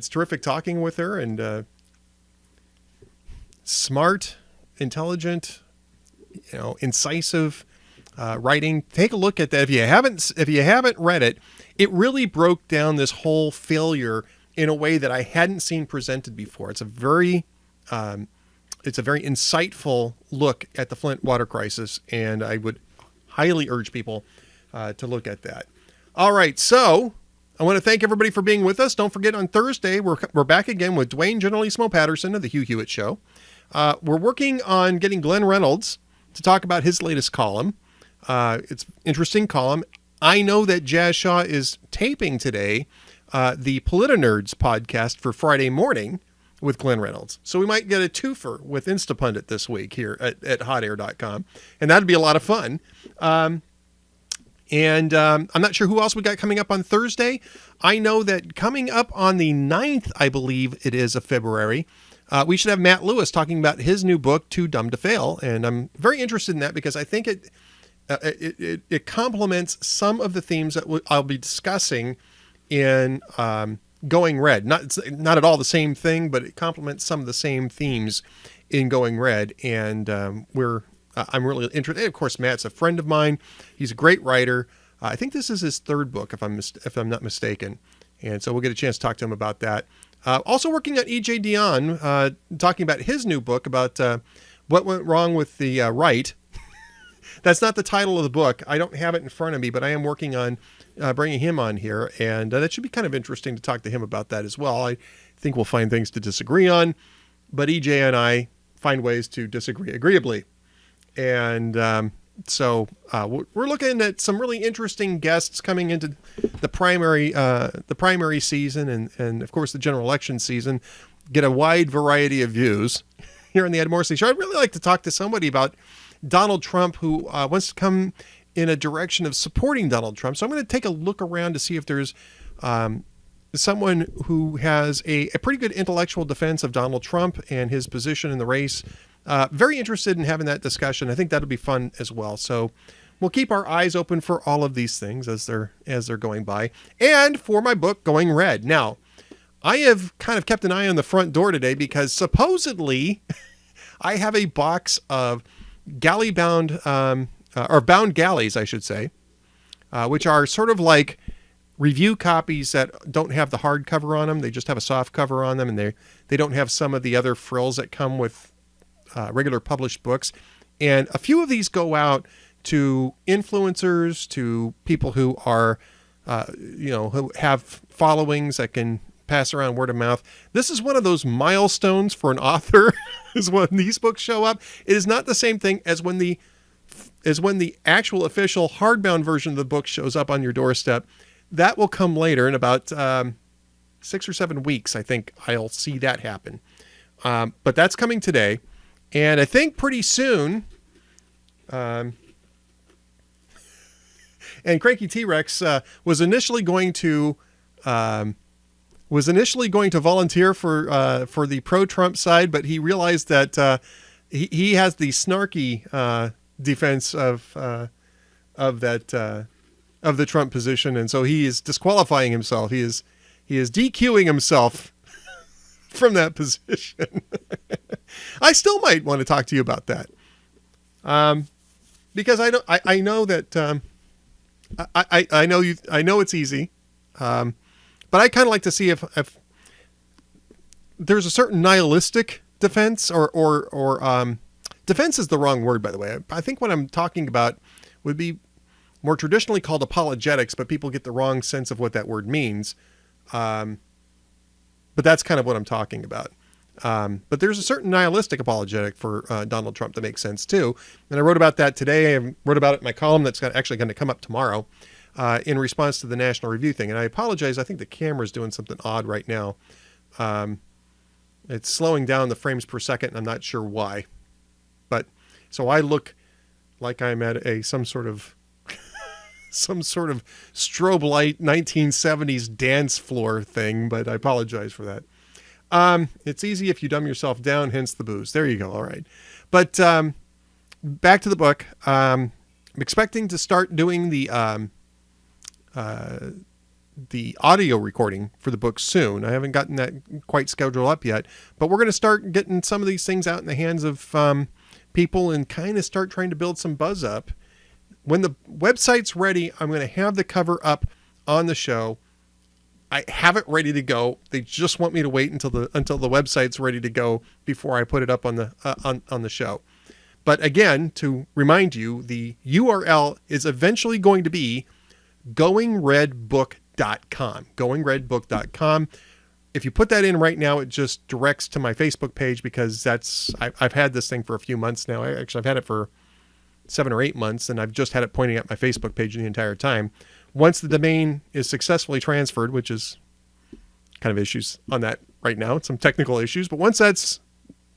S1: terrific talking with her, and smart, intelligent, incisive writing. Take a look at that. If you haven't read it, it really broke down this whole failure in a way that I hadn't seen presented before. It's a very insightful look at the Flint water crisis, and I would highly urge people to look at that. All right, so I want to thank everybody for being with us. Don't forget, on Thursday, we're back again with Dwayne Generalissimo Patterson of the Hugh Hewitt Show. We're working on getting Glenn Reynolds to talk about his latest column. It's an interesting column. I know that Jazz Shaw is taping today the Politi-Nerds podcast for Friday morning with Glenn Reynolds. So we might get a twofer with Instapundit this week here at hotair.com. And that'd be a lot of fun. I'm not sure who else we got coming up on Thursday. I know that coming up on the 9th, I believe it is, of February, we should have Matt Lewis talking about his new book, Too Dumb to Fail. And I'm very interested in that, because I think it complements some of the themes that I'll be discussing in Going Red. Not at all the same thing, but it complements some of the same themes in Going Red. And I'm really interested. Of course, Matt's a friend of mine. He's a great writer. I think this is his third book, if I'm not mistaken. And so we'll get a chance to talk to him about that. Also working on E.J. Dionne, talking about his new book about what went wrong with the right. That's not the title of the book. I don't have it in front of me, but I am working on bringing him on here, and that should be kind of interesting to talk to him about that as well. I think we'll find things to disagree on, but EJ and I find ways to disagree agreeably. And so we're looking at some really interesting guests coming into the primary season and of course the general election season. get a wide variety of views here on the Ed Morsley Show. I'd really like to talk to somebody about Donald Trump who wants to come in a direction of supporting Donald Trump. So I'm going to take a look around to see if there's someone who has a pretty good intellectual defense of Donald Trump and his position in the race. Very interested in having that discussion. I think that'll be fun as well. So we'll keep our eyes open for all of these things as they're going by. And for my book, Going Red. Now, I have kind of kept an eye on the front door today because supposedly I have a box of galley-bound, or bound galleys, I should say, which are sort of like review copies that don't have the hard cover on them. They just have a soft cover on them, and they don't have some of the other frills that come with regular published books. And a few of these go out to influencers, to people who are, who have followings that can pass around word of mouth. This is one of those milestones for an author is when these books show up. It is not the same thing as when the actual official hardbound version of the book shows up on your doorstep. That will come later in about 6 or 7 weeks. I think I'll see that happen. But that's coming today. And I think pretty soon, and Cranky T-Rex was initially going to volunteer for the pro-Trump side, but he realized that he has the snarky defense of the Trump position, and so he is disqualifying himself. He is DQing himself from that position. I still might want to talk to you about that, because I know that I know it's easy, but I kind of like to see if there's a certain nihilistic defense or defense is the wrong word, by the way. I think what I'm talking about would be more traditionally called apologetics, but people get the wrong sense of what that word means. But that's kind of what I'm talking about. But there's a certain nihilistic apologetic for Donald Trump that makes sense too. And I wrote about that today. I wrote about it in my column that's actually going to come up tomorrow in response to the National Review thing. And I apologize. I think the camera's doing something odd right now. It's slowing down the frames per second, and I'm not sure why. But so I look like I'm at some sort of strobe light 1970s dance floor thing, but I apologize for that. It's easy if you dumb yourself down, hence the booze. There you go. All right. But back to the book. I'm expecting to start doing the audio recording for the book soon. I haven't gotten that quite scheduled up yet, but we're going to start getting some of these things out in the hands of people and kind of start trying to build some buzz up. When the website's ready, I'm going to have the cover up on the show. I have it ready to go. They just want me to wait until the website's ready to go before I put it up on the show. But again, to remind you, the URL is eventually going to be goingredbook.com. Goingredbook.com. If you put that in right now, it just directs to my Facebook page because I've had this thing for a few months now. I've had it for 7 or 8 months, and I've just had it pointing at my Facebook page the entire time. Once the domain is successfully transferred, which is kind of issues on that right now, some technical issues, but once that's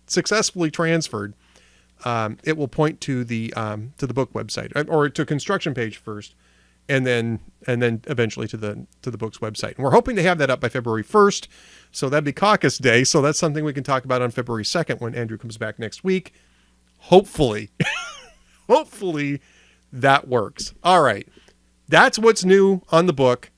S1: successfully transferred, it will point to the book website, or to a construction page first, and then eventually to the book's website. And we're hoping to have that up by February 1st. So that'd be caucus day. So that's something we can talk about on February 2nd when Andrew comes back next week. Hopefully, hopefully that works. All right. That's what's new on the book.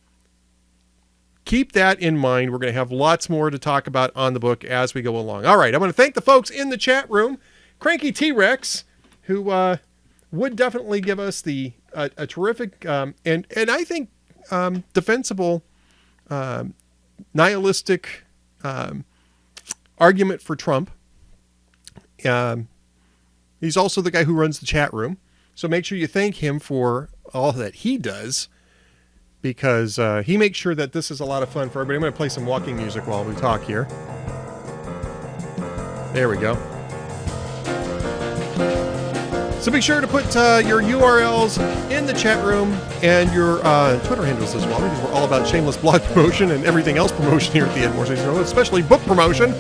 S1: Keep that in mind. We're going to have lots more to talk about on the book as we go along. All right. I want to thank the folks in the chat room. Cranky T-Rex, who would definitely give us a terrific and I think defensible nihilistic argument for Trump. He's also the guy who runs the chat room. So make sure you thank him for all that he does, because he makes sure that this is a lot of fun for everybody. I'm going to play some walking music while we talk here. There we go. So be sure to put your URLs in the chat room and your Twitter handles as well, because we're all about shameless blog promotion and everything else promotion here at the Ed Morsley Show, especially book promotion.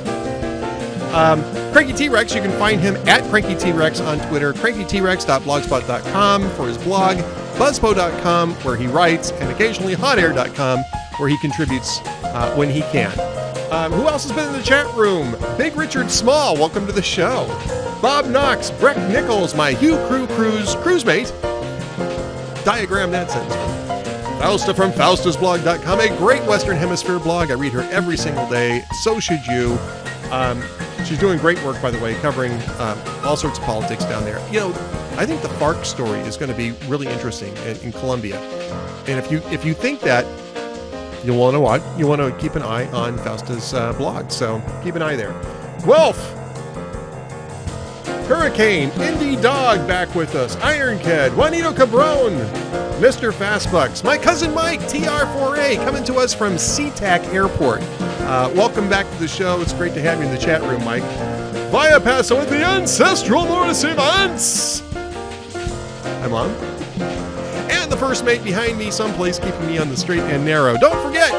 S1: Cranky T-Rex, you can find him at Cranky T-Rex on Twitter, crankytrx.blogspot.com for his blog, buzzpo.com where he writes, and occasionally hotair.com where he contributes when he can. Who else has been in the chat room? Big Richard Small, welcome to the show. Bob Knox, Breck Nichols, my Hugh cruise mate. Diagram that sentence. Fausta from faustasblog.com, a great Western Hemisphere blog. I read her every single day. So should you. She's doing great work, by the way, covering all sorts of politics down there. You know, I think the FARC story is going to be really interesting in Colombia. And if you think that, you'll want to watch. You want to keep an eye on Fausta's blog. So keep an eye there. Guelph, Hurricane, Indie Dog back with us. Ironked, Juanito Cabron, Mr. Fastbucks, my cousin Mike, TR4A, coming to us from SeaTac Airport. Welcome back to the show. It's great to have you in the chat room, Mike. Via Paso with the Ancestral Mortis Events. Hi, Mom. And the first mate behind me, someplace keeping me on the straight and narrow. Don't forget,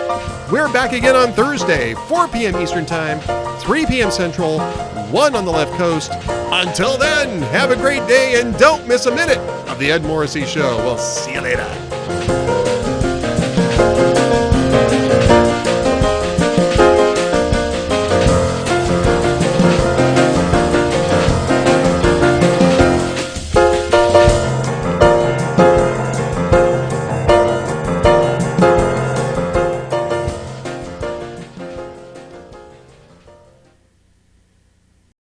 S1: we're back again on Thursday, 4 p.m. Eastern Time, 3 p.m. Central, 1 on the left coast. Until then, have a great day and don't miss a minute of the Ed Morrissey Show. We'll see you later.